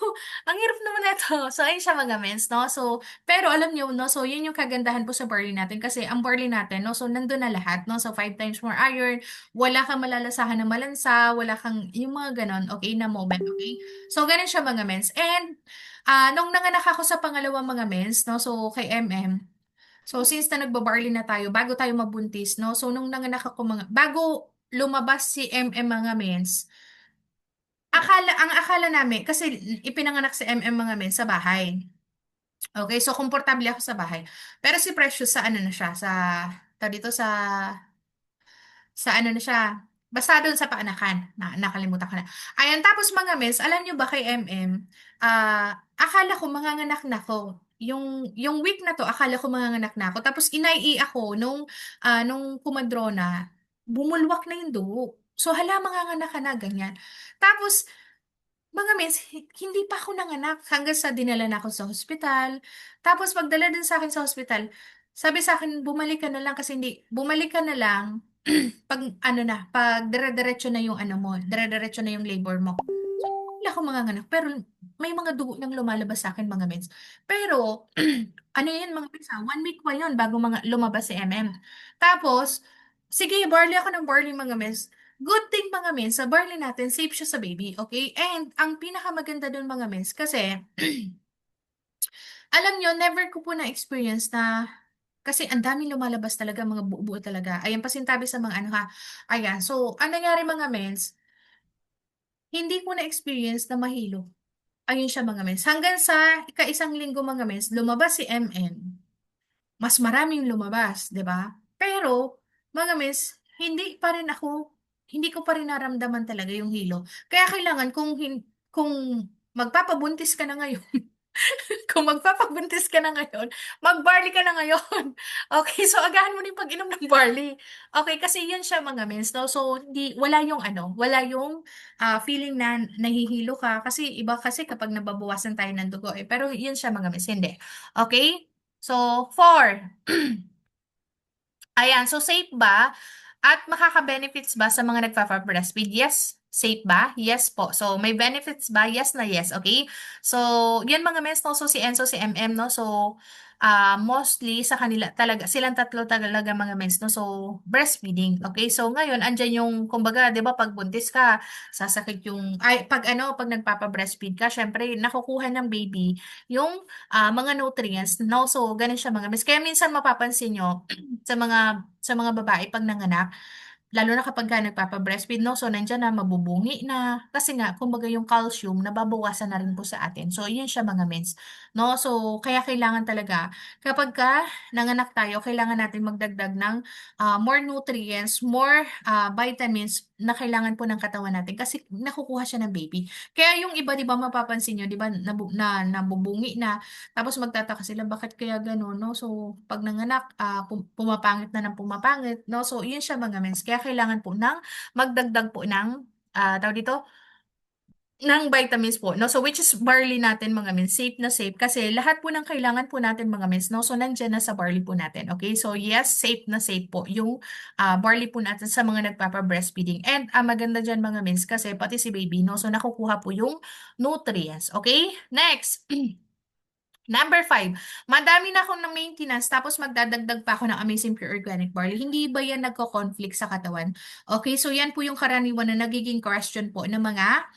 Ang hirap naman ito. So, ayun siya mga mens, no? So, pero alam niyo, no? So, yun yung kagandahan po sa barley natin kasi ang barley natin, no? So, nandun na lahat, no? So, 5 times more iron, wala kang malalasahan ng malansa, wala kang, yung mga ganon, okay, na moment, okay? So, ganun siya mga mens. And, nung nanganak ako sa pangalawang mga mens, no? So, kay MM, so, since na nagbabarley na tayo, bago tayo mabuntis, no? So, nung nanganak ako bago lumabas si MM mga mens, ang akala namin, kasi ipinanganak si MM mga men sa bahay. Okay, so komportable ako sa bahay. Pero si Precious sa ano na siya, tawag dito sa ano na siya, basta doon sa paanakan, nakalimutan ko na. Ayan, tapos mga mens, alam nyo ba kay MM, akala ko manganganak na ako. Yung week na to, akala ko manganganak na ako. Tapos inai ako nung kumadrona, bumulwak na yung dugo. So, hala, manganganak ka na, ganyan. Tapos, mga miss, hindi pa ako nanganak hanggang sa dinala na ako sa hospital. Tapos pagdala din sa akin sa hospital, sabi sa akin, bumalik ka na lang kasi hindi, bumalik ka na lang pag ano na, pag dire-diretso na yung ano mo, dire-diretso na yung labor mo. Hindi ako manganganak, pero may mga dugo nang lumalabas sa akin mga mens. Pero, ano yun mga mens, 1 week pa yun bago lumabas si MM. Tapos, sige, barley ako ng barley mga mens. Good thing mga mens, sa barley natin, safe siya sa baby, okay? And, ang pinakamaganda dun mga mens, kasi, alam nyo, never ko po na-experience na, kasi ang daming lumalabas talaga, mga buo-buo talaga. Ayan, pasintabi sa mga ano ha. Ayan, so, ang nangyari mga mens, hindi ko na-experience na mahilo. Ayun siya mga mens. Hanggang sa ika-isang linggo mga mens, lumabas si MN. Mas maraming lumabas, 'di ba? Pero, mga mens, hindi ko pa rin naramdaman talaga yung hilo. Kaya kailangan kung magpapabuntis ka na ngayon, kung magpapabuntis ka na ngayon, mag-barley ka na ngayon. Okay, so agahan mo na yung pag-inom ng barley. Okay, kasi yun siya mga mens, no? So, wala yung feeling na nahihilo ka. Kasi iba kasi kapag nababawasan tayo ng dugo, eh. Pero yun siya mga mens, hindi. Okay? So, 4. Ayan, so safe ba? At makaka-benefits ba sa mga nagpa-breastfeed? Yes. Safe ba? Yes po. So, may benefits ba? Yes na yes. Okay? So, yan mga mes, no? So, si Enzo, si MM, no? So, mostly sa kanila talaga, silang tatlo talaga mga mens, no? So, breastfeeding. Okay? So, ngayon, andyan yung, kumbaga, di ba, pag buntis ka, sasakit pag nagpapa-breastfeed ka, syempre, nakukuha ng baby yung mga nutrients, no? So, ganun siya mga mens. Kaya minsan mapapansin nyo, sa mga babae pag nanganak, lalo na kapag ka nagpapa-breastfeed, no? So, nandiyan na, mabubungi na. Kasi nga, kumbaga yung calcium, nababawasan na rin po sa atin. So, yun siya mga mens. No? So, kaya kailangan talaga, kapag ka nanganak tayo, kailangan natin magdagdag ng more nutrients, more vitamins na kailangan po ng katawan natin kasi nakukuha siya ng baby. Kaya yung iba, di ba, mapapansin nyo, di ba, nabubungi na, tapos magtataka sila, bakit kaya gano'n, no? So, pag nanganak, pumapangit na ng pumapangit, no? So, yun siya mga mens. Kaya kailangan po magdagdag po ng, tawag dito, ng vitamins po, no? So, which is barley natin mga mens, safe na safe. Kasi lahat po ng kailangan po natin mga mens, no? So, nandyan na sa barley po natin, okay? So, yes, safe na safe po yung barley po natin sa mga nagpapa-breastfeeding. And, maganda dyan mga mens kasi pati si baby, no? So, nakukuha po yung nutrients, okay? Next. Number 5, madami na akong na-maintenance tapos magdadagdag pa ako ng Amazing Pure Organic Barley. Hindi ba yan nagko-conflict sa katawan? Okay, so yan po yung karaniwan na nagiging question po ng mga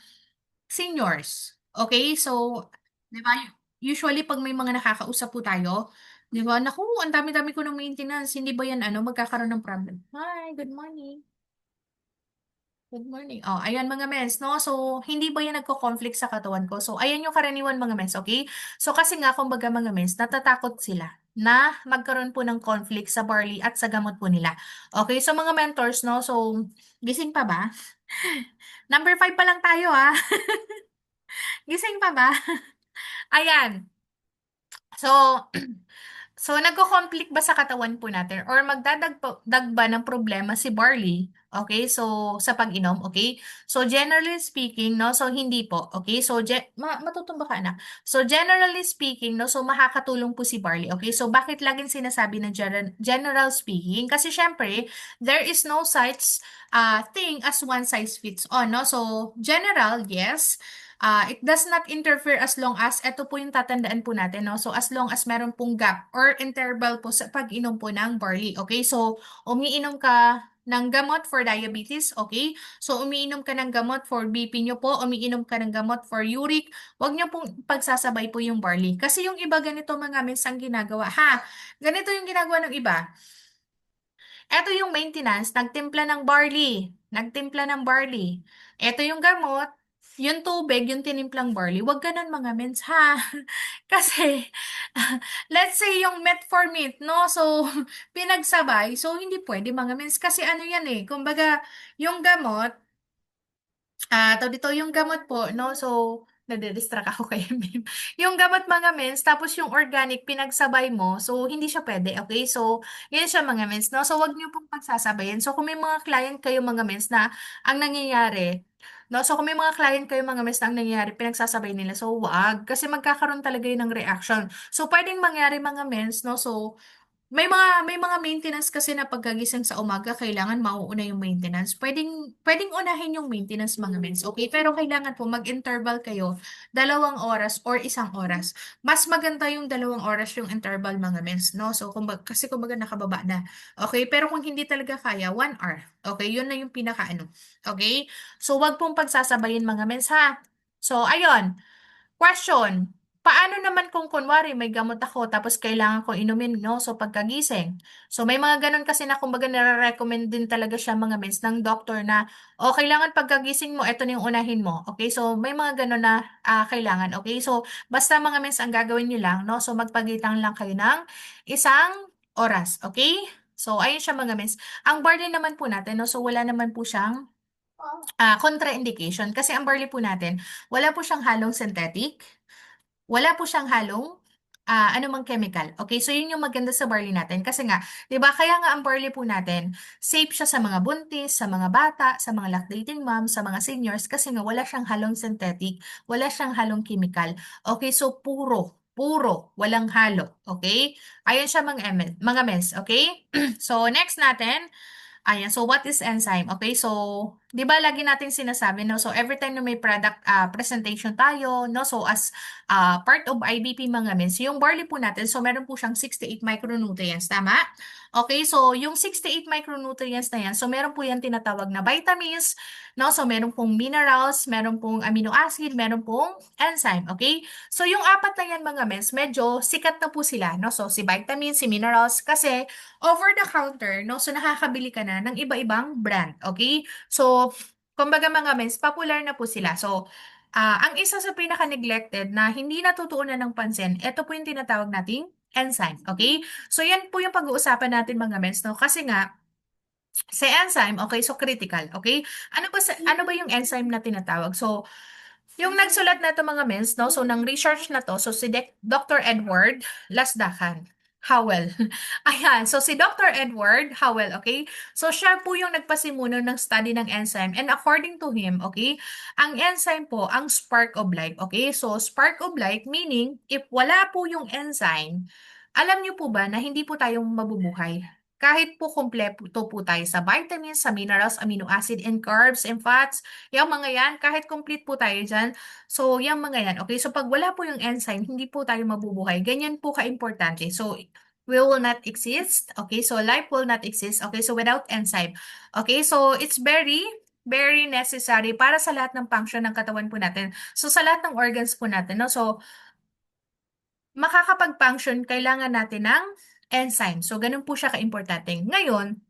seniors. Okay, so, di ba, usually pag may mga nakakausap po tayo, di ba, naku, ang dami-dami ko ng maintenance, hindi ba yan magkakaroon ng problem? Hi, good morning. Good morning. Oh, ayan mga mens, no? So, hindi ba yan nagko-conflict sa katawan ko? So, ayan yung karaniwan mga mens, okay? So, kasi nga, kumbaga mga mens, natatakot sila na magkaroon po ng conflict sa barley at sa gamot po nila. Okay, so mga mentors, no? So, gising pa ba? Number 5 pa lang tayo, ah. Gising pa ba? Ayan. So, So, nagko-conflict ba sa katawan po natin or magdadag ba ng problema si barley? Okay? So, sa pag-inom, okay? So, generally speaking, no? So, hindi po. Okay? So, matutumba ka, anak. So, generally speaking, no? So, makakatulong po si barley. Okay? So, bakit laging sinasabi na general speaking? Kasi, syempre, there is no such thing as one size fits all, no? So, general, yes. It does not interfere as long as, ito po yung tatandaan po natin, no? So, as long as meron pong gap or interval po sa pag-inom po ng barley, okay? So, umiinom ka ng gamot for diabetes, okay? So, umiinom ka ng gamot for BP nyo po, umiinom ka ng gamot for uric, wag nyo pong pagsasabay po yung barley. Kasi yung iba ganito mga mensang ginagawa, ha? Ganito yung ginagawa ng iba. Ito yung maintenance, nagtimpla ng barley. Nagtimpla ng barley. Ito yung gamot, yung tubig, yung tinimplang barley. Huwag ganun mga mens, ha? Kasi, let's say yung metformin, no? So, pinagsabay. So, hindi pwede mga mens. Kasi ano yan eh, kumbaga, yung gamot, tawag dito, yung gamot po, no? So, nade-distract ako kay Mim. Yung gamot mga mens, tapos yung organic, pinagsabay mo, so, hindi siya pwede, okay? So, yun siya mga mens, no? So, wag niyo pong pagsasabayin. So, kung may mga client kayo mga mens na ang nangyayari, no? So, kung may mga client kayo mga mens na ang nangyayari, pinagsasabay nila, so, wag. Kasi magkakaroon talaga yun ng reaction. So, pwedeng mangyari mga mens, no? So, may mga maintenance kasi na pagkagising sa umaga, kailangan mauuna yung maintenance. Pwedeng unahin yung maintenance mga mens, okay? Pero kailangan po mag-interval kayo 2 oras or 1 oras. Mas maganda yung 2 oras yung interval mga mens, no? So, kasi kumbaga nakababa na. Okay? Pero kung hindi talaga kaya, 1 hour. Okay? Yun na yung pinakaano. Okay? So, wag pong pagsasabayin mga mens, ha? So, ayun. Question, paano naman kung kunwari may gamot ako tapos kailangan ko inumin, no? So pagkagising. So may mga ganun kasi na kumbaga nare-recommend din talaga siya mga meds ng doctor na o kailangan pagkagising mo, ito na yung unahin mo. Okay? So may mga ganun na kailangan. Okay? So basta mga meds ang gagawin niyo lang, no? So magpagitan lang kayo ng 1 oras. Okay? So ayun siya mga meds. Ang barley naman po natin, no? So wala naman po siyang contraindication kasi ang barley po natin, wala po siyang halong synthetic, wala po siyang halong anumang chemical. Okay, so yun yung maganda sa barley natin. Kasi nga, di ba, kaya nga ang barley po natin, safe siya sa mga buntis, sa mga bata, sa mga lactating moms, sa mga seniors, kasi nga wala siyang halong synthetic, wala siyang halong chemical. Okay, so puro, walang halo. Okay? Ayan siya mga mens. Okay? So, next natin, ayan, so what is enzyme? Okay, so, di ba lagi natin sinasabi, no? So, every time na may product presentation tayo, no? So, as part of IBP mga mens, yung barley po natin, so meron po siyang 68 micronutrients, tama? Okay, so yung 68 micronutrients na yan, so meron po yan tinatawag na vitamins, no? So, meron pong minerals, meron pong amino acid, meron pong enzyme, okay? So, yung apat na yan mga mens, medyo sikat na po sila, no? So, si vitamins, si minerals, kasi over the counter, no? So, nakakabili ka na ng iba-ibang brand, okay? So, kumbaga mga mens, popular na po sila. So, ang isa sa pinaka-neglected na hindi natutuunan ng pansin, ito po yung tinatawag nating enzyme, okay? So, yan po yung pag-uusapan natin mga mens, no? Kasi nga, sa enzyme, okay, so critical, okay? Ano ba yung enzyme na tinatawag? So, yung nagsulat na ito mga mens, no? So, ng research na to, so si Dr. Edward Lasdakan Howell. Ayan, so si Dr. Edward Howell, okay? So, siya po yung nagpasimuno ng study ng enzyme. And according to him, okay, ang enzyme po, ang spark of life, okay? So, spark of life meaning, if wala po yung enzyme, alam niyo po ba na hindi po tayong mabubuhay? Kahit po kumpleto po tayo sa vitamins, sa minerals, amino acid, and carbs, and fats, yung mga yan, kahit complete po tayo dyan, so yung mga yan, okay? So pag wala po yung enzyme, hindi po tayo mabubuhay. Ganyan po ka-importante. So, we will not exist, okay? So, life will not exist, okay? So, without enzyme. Okay? So, it's very, very necessary para sa lahat ng function ng katawan po natin. So, sa lahat ng organs po natin, no? So, makakapag-function, kailangan natin ng enzyme. So, ganun po siya ka-importante. Ngayon,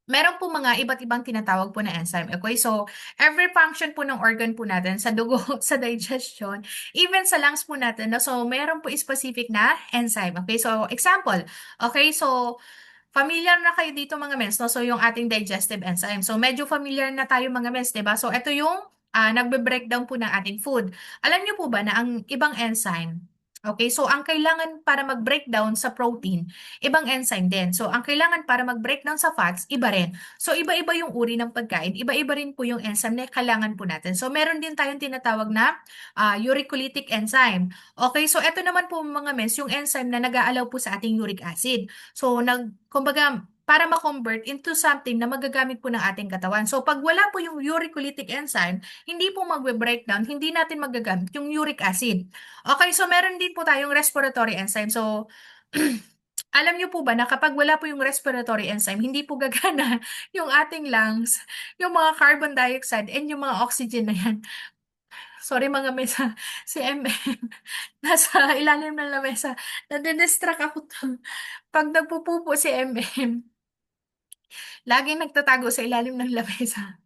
meron po mga iba't ibang tinatawag po na enzyme. Okay? So, every function po ng organ po natin, sa dugo, sa digestion, even sa lungs po natin, no? So, meron po specific na enzyme. Okay? So, example. Okay? So, familiar na kayo dito mga mens, no? So, yung ating digestive enzyme. So, medyo familiar na tayo mga mens, diba? So, ito yung nagbe-breakdown po ng ating food. Alam niyo po ba na ang ibang enzyme, Okay, so ang kailangan para mag-breakdown sa protein, ibang enzyme din. So ang kailangan para mag-breakdown sa fats, iba rin. So iba-iba yung uri ng pagkain, iba-iba rin po yung enzyme na kailangan po natin. So meron din tayong tinatawag na uricolitic enzyme. Okay, so ito naman po mga mens, yung enzyme na nag-aalaw po sa ating uric acid. So kumbaga, para ma-convert into something na magagamit po ng ating katawan. So pag wala po yung uricolitic enzyme, hindi po magbe-breakdown, hindi natin magagamit yung uric acid. Okay, so meron din po tayong respiratory enzyme. So, alam niyo po ba na kapag wala po yung respiratory enzyme, hindi po gagana yung ating lungs, yung mga carbon dioxide, and yung mga oxygen na yan. Sorry mga mesa, si MM, nasa ilalim ng lamesa. Nadidistract ako to. Pag nagpupupo si MM, laging nagtatago sa ilalim ng lamesa.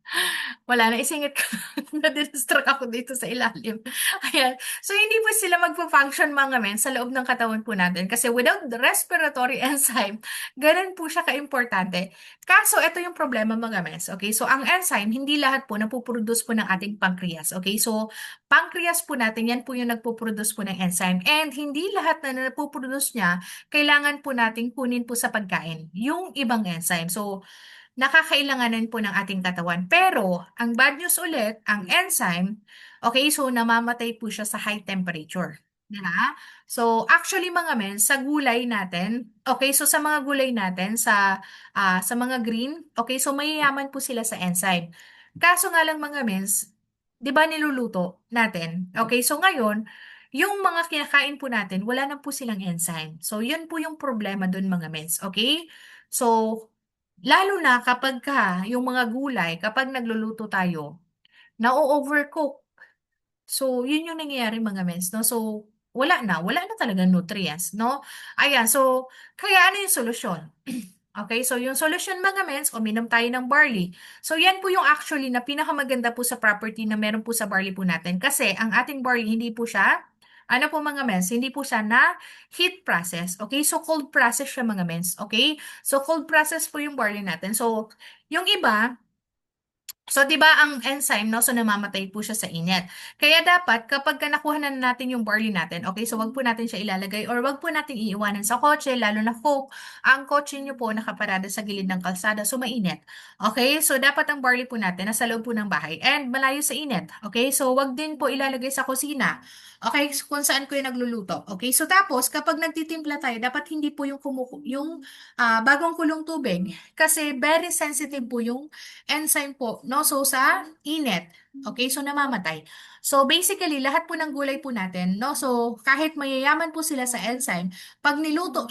Wala na, isingit ko. Nadidistract ako dito sa ilalim. Ayan. So, hindi po sila magpo-function mga men sa loob ng katawan po natin. Kasi without the respiratory enzyme, ganun po siya ka-importante. Kaso, ito yung problema mga men. Okay? So, ang enzyme, hindi lahat po napuproduce po ng ating pancreas. Okay? So, pancreas po natin, yan po yung nagpo-produce po ng enzyme. And hindi lahat na napuproduce niya, kailangan po nating kunin po sa pagkain. Yung ibang enzyme. So, nakakailanganan po ng ating katawan. Pero, ang bad news ulit, ang enzyme, okay, so namamatay po siya sa high temperature. Diba? So, actually mga men, sa gulay natin, okay, so sa mga gulay natin, sa mga green, okay, so mayayaman po sila sa enzyme. Kaso nga lang mga mens, di ba niluluto natin? Okay, so ngayon, yung mga kinakain po natin, wala na po silang enzyme. So, yun po yung problema dun mga mens. Okay? So, lalo na kapag yung mga gulay, kapag nagluluto tayo, na-overcook. So, yun yung nangyayari mga mens, no? So, wala na talaga nutrients, no? Ayan, so, kaya ano yung solusyon? Okay, so yung solution mga mens, uminom tayo ng barley. So, yan po yung actually na pinakamaganda po sa property na meron po sa barley po natin. Kasi, ang ating barley, hindi po siya, ano po mga mens, hindi po siya na heat process. Okay, so cold process siya mga mens. Okay, so cold process po yung barley natin. So, yung iba, so, di ba ang enzyme, no? So, namamatay po siya sa init. Kaya dapat, kapag nakuha na natin yung barley natin, okay, so wag po natin siya ilalagay or wag po natin iiwanan sa kotse, lalo na kung ang kotse nyo po nakaparada sa gilid ng kalsada, so mainit. Okay, so dapat ang barley po natin nasa loob po ng bahay and malayo sa init. Okay, so wag din po ilalagay sa kusina. Okay, so kung saan ko yung nagluluto. Okay, so tapos, kapag nagtitimpla tayo, dapat hindi po yung bagong kulong tubig. Kasi very sensitive po yung enzyme po, no? So, sa init. Okay, so namamatay. So, basically, lahat po ng gulay po natin, no? So, kahit mayayaman po sila sa enzyme, pag niluto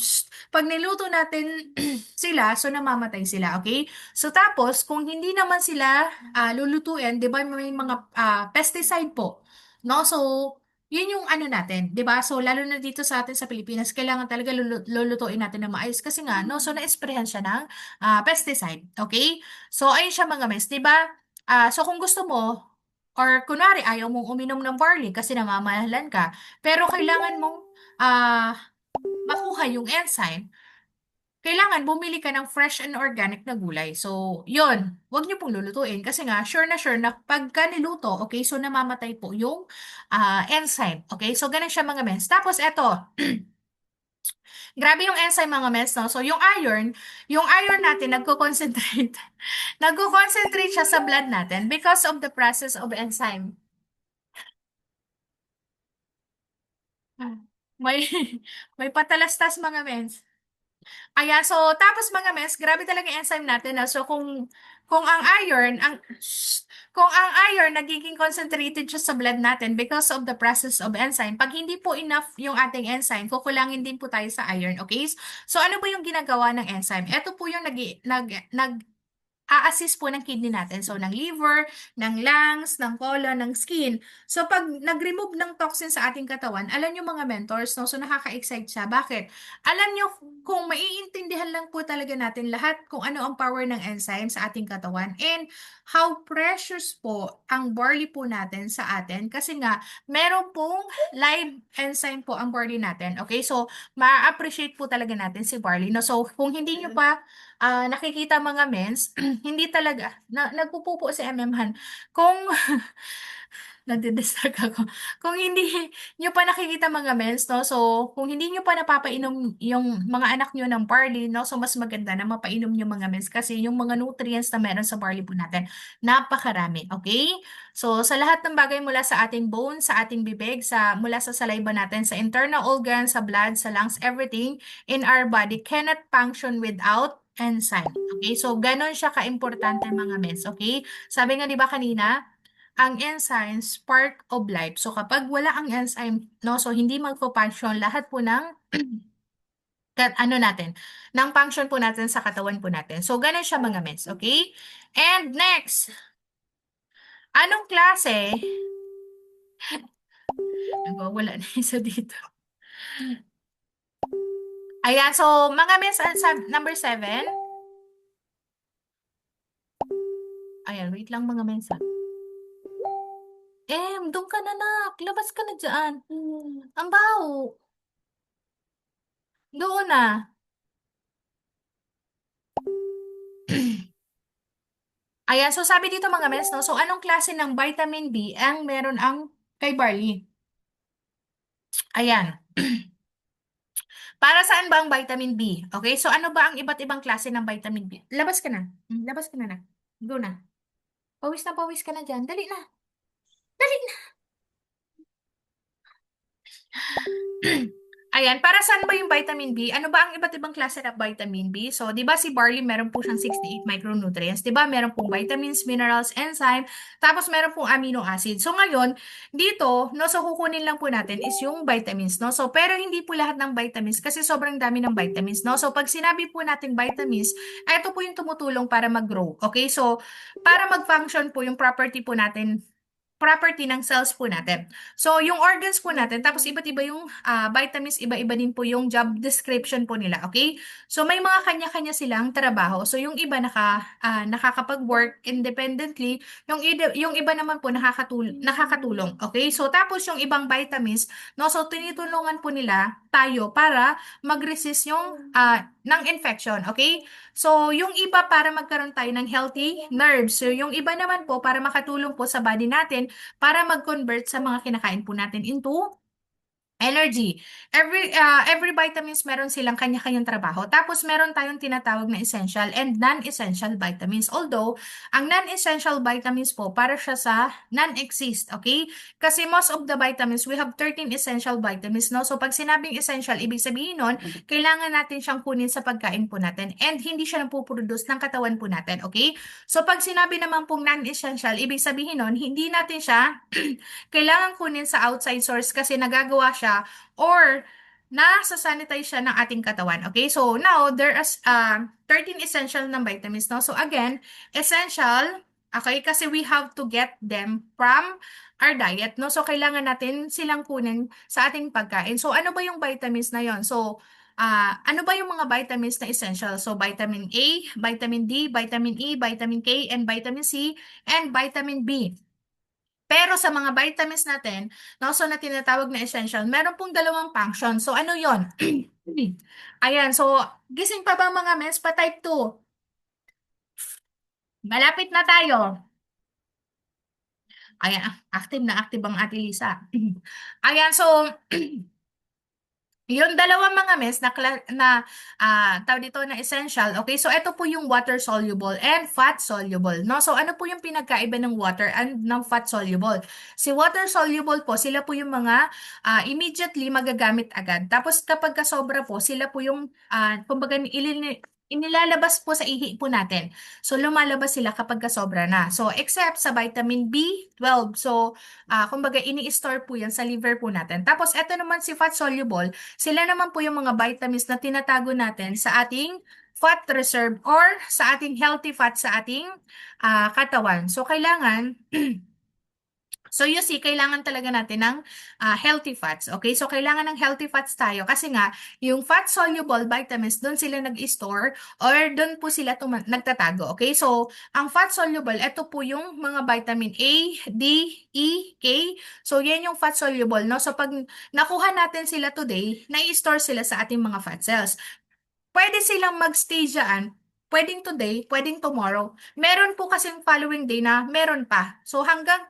natin sila, so namamatay sila, okay? So, tapos, kung hindi naman sila lulutuin, di ba may mga pesticide po, no? So, yun yung ano natin, 'di ba? So lalo na dito sa atin sa Pilipinas, kailangan talaga lulutuin natin na maayos kasi nga no, so na-sprayhan siya ng pesticide, okay? So, ayun siya mga mes, di ba? So, kung gusto mo, or kunwari, ayaw mong uminom ng barley kasi namamahalan ka, pero kailangan mong ah, makuha yung enzyme, kailangan bumili ka ng fresh and organic na gulay. So, yun, wag niyo pong lulutuin kasi nga, sure na pagka niluto, okay, so namamatay po yung enzyme. Okay, so ganun siya mga mes. Tapos, eto, grabe yung enzyme mga mes, no? So, yung iron natin nagko-concentrate. Nagko-concentrate siya sa blood natin because of the process of enzyme. Ah, May, may patalastas mga mens. Ayan, so tapos mga mes, grabe talaga yung enzyme natin. So kung ang iron, kung ang iron nagiging concentrated siya sa blood natin because of the process of enzyme, pag hindi po enough yung ating enzyme, kukulangin din po tayo sa iron, okay? So ano po yung ginagawa ng enzyme? Ito po yung nag a-assist po ng kidney natin. So, ng liver, ng lungs, ng colon, ng skin. So, pag nag-remove ng toxin sa ating katawan, alam nyo mga mentors, no? So, nakaka-excite siya. Bakit? Alam nyo, kung maiintindihan lang po talaga natin lahat kung ano ang power ng enzyme sa ating katawan and how precious po ang barley po natin sa atin kasi nga, meron pong live enzyme po ang barley natin. Okay? So, ma-appreciate po talaga natin si barley. No? So, kung hindi nyo pa nakikita mga mens, hindi talaga, nagpupupo si MM Han. Kung, nadidistract ako. Kung hindi nyo pa nakikita mga mens, no? So, kung hindi nyo pa napapainom yung mga anak nyo ng barley, no? So, mas maganda na mapainom nyo mga mens kasi yung mga nutrients na meron sa barley po natin, napakarami, okay? So, sa lahat ng bagay mula sa ating bones, sa ating bibig, mula sa saliva natin, sa internal organs, sa blood, sa lungs, everything in our body cannot function without enzyme. Okay? So, ganon siya ka-importante mga mens. Okay? Sabi nga 'di ba kanina, ang enzyme spark of life. So, kapag wala ang enzyme, no, so hindi magpo-function lahat po ng ano natin, ng function po natin sa katawan po natin. So, ganon siya mga mens. Okay? And next, anong klase? Wala na isa dito. Ayan, so mga mens, number 7. Ayan, wait lang mga mens. Doon ka na nak. Labas ka na dyan. Ang baho. Doon na. Ayan, so sabi dito mga mens, no? So anong klase ng vitamin B ang meron ang kay barley? Ayan. Para saan ba ang vitamin B? Okay, so ano ba ang iba't ibang klase ng vitamin B? Labas ka na. Labas ka na na. Go na. Pawis ka na dyan. Dali na. Dali na. Ayan, para saan ba yung vitamin B? Ano ba ang iba't ibang klase ng vitamin B? So, 'di ba si barley meron po siyang 68 micronutrients, 'di ba? Meron pong vitamins, minerals, enzyme, tapos meron pong amino acid. So, ngayon, dito, no, so kukunin lang po natin is yung vitamins, no? So, pero hindi po lahat ng vitamins kasi sobrang dami ng vitamins, no? So, pag sinabi po nating vitamins, ito po yung tumutulong para mag-grow. Okay? So, para mag-function po yung property ng cells po natin. So, yung organs po natin, tapos iba't iba yung vitamins, iba-iba din po yung job description po nila, okay? So, may mga kanya-kanya silang trabaho. So, yung iba nakakapag-work independently, yung iba naman po nakakatulong, okay? So, tapos yung ibang vitamins, no, so tinutulungan po nila tayo para mag-resist yung ng infection, okay? So, yung iba para magkaroon tayo ng healthy nerves. So, yung iba naman po para makatulong po sa body natin para mag-convert sa mga kinakain po natin into energy. Every vitamins meron silang kanya-kanyang trabaho. Tapos meron tayong tinatawag na essential and non-essential vitamins. Although, ang non-essential vitamins po para siya sa non-exist, okay? Kasi most of the vitamins, we have 13 essential vitamins, no? So pag sinabing essential, ibig sabihin nun, kailangan natin siyang kunin sa pagkain po natin and hindi siya napuproduce ng katawan po natin, okay? So pag sinabi naman pong non-essential, ibig sabihin nun, hindi natin siya kailangan kunin sa outside source kasi nagagawa siya or nasa-sanitize siya ng ating katawan. Okay? So, now, there is 13 essential ng vitamins. No? So, again, essential, okay? Kasi we have to get them from our diet. No? So, kailangan natin silang kunin sa ating pagkain. So, ano ba yung vitamins na yon? So, ano ba yung mga vitamins na essential? So, vitamin A, vitamin D, vitamin E, vitamin K, and vitamin C, and vitamin B. Pero sa mga vitamins natin, no, so na tinatawag na essential, meron pong dalawang function. So ano yon? Ayan, so gising pa ba mga mens pa type 2? Malapit na tayo. Ayan, active ang Ate Lisa. Ayan, so yung dalawang mga mes tawag dito na essential, okay? So, ito po yung water soluble and fat soluble, no? So, ano po yung pinagkaiba ng water and ng fat soluble? Si water soluble po, sila po yung mga immediately magagamit agad. Tapos, kapag kasobra po, sila po yung, kumbaga, inilalabas po sa ihi po natin. So, lumalabas sila kapag kasobra na. So, except sa vitamin B12. So, kumbaga, ini-store po yan sa liver po natin. Tapos, ito naman si fat soluble, sila naman po yung mga vitamins na tinatago natin sa ating fat reserve or sa ating healthy fat sa ating katawan. So, kailangan, so you see, kailangan talaga natin ng healthy fats. Okay? So, kailangan ng healthy fats tayo kasi nga, yung fat-soluble vitamins, doon sila nag-store or doon po sila nagtatago. Okay? So, ang fat-soluble, ito po yung mga vitamin A, D, E, K. So, yan yung fat-soluble. No? So, pag nakuha natin sila today, na-store sila sa ating mga fat cells. Pwede silang mag-stay dyan pwedeng today, pwedeng tomorrow. Meron po kasing following day na meron pa. So hanggang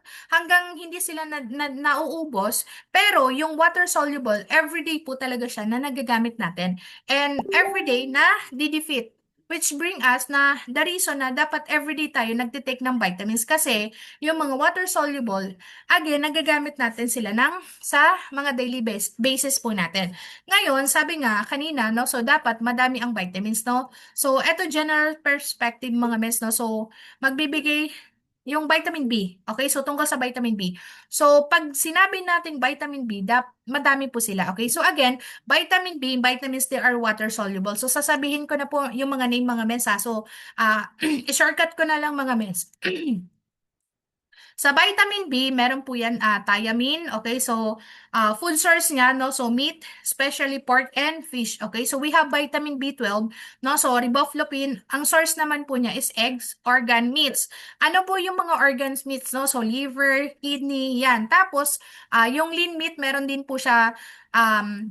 hindi sila nauubos, pero yung water soluble, everyday po talaga siya na nagagamit natin. And everyday na di-defeat. Which bring us na the reason na dapat everyday tayo nagtitake ng vitamins kasi yung mga water soluble, again, nagagamit natin sila sa mga daily basis po natin. Ngayon, sabi nga kanina, no, so dapat madami ang vitamins, no? So, eto general perspective mga mes, no? So, magbibigay yung vitamin B. Okay? So, tungkol sa vitamin B. So, pag sinabi nating vitamin B, madami po sila. Okay? So, again, vitamin B, vitamins, they are water soluble. So, sasabihin ko na po yung mga name mga mes, ha? So, i-shortcut ko na lang mga mes. Sa vitamin B, meron po yan thiamine, okay? So, food source niya, no? So, meat, especially pork and fish, okay? So, we have vitamin B12, no? So, riboflavin, ang source naman po niya is eggs, organ meats. Ano po yung mga organs meats, no? So, liver, kidney, yan. Tapos, yung lean meat, meron din po siya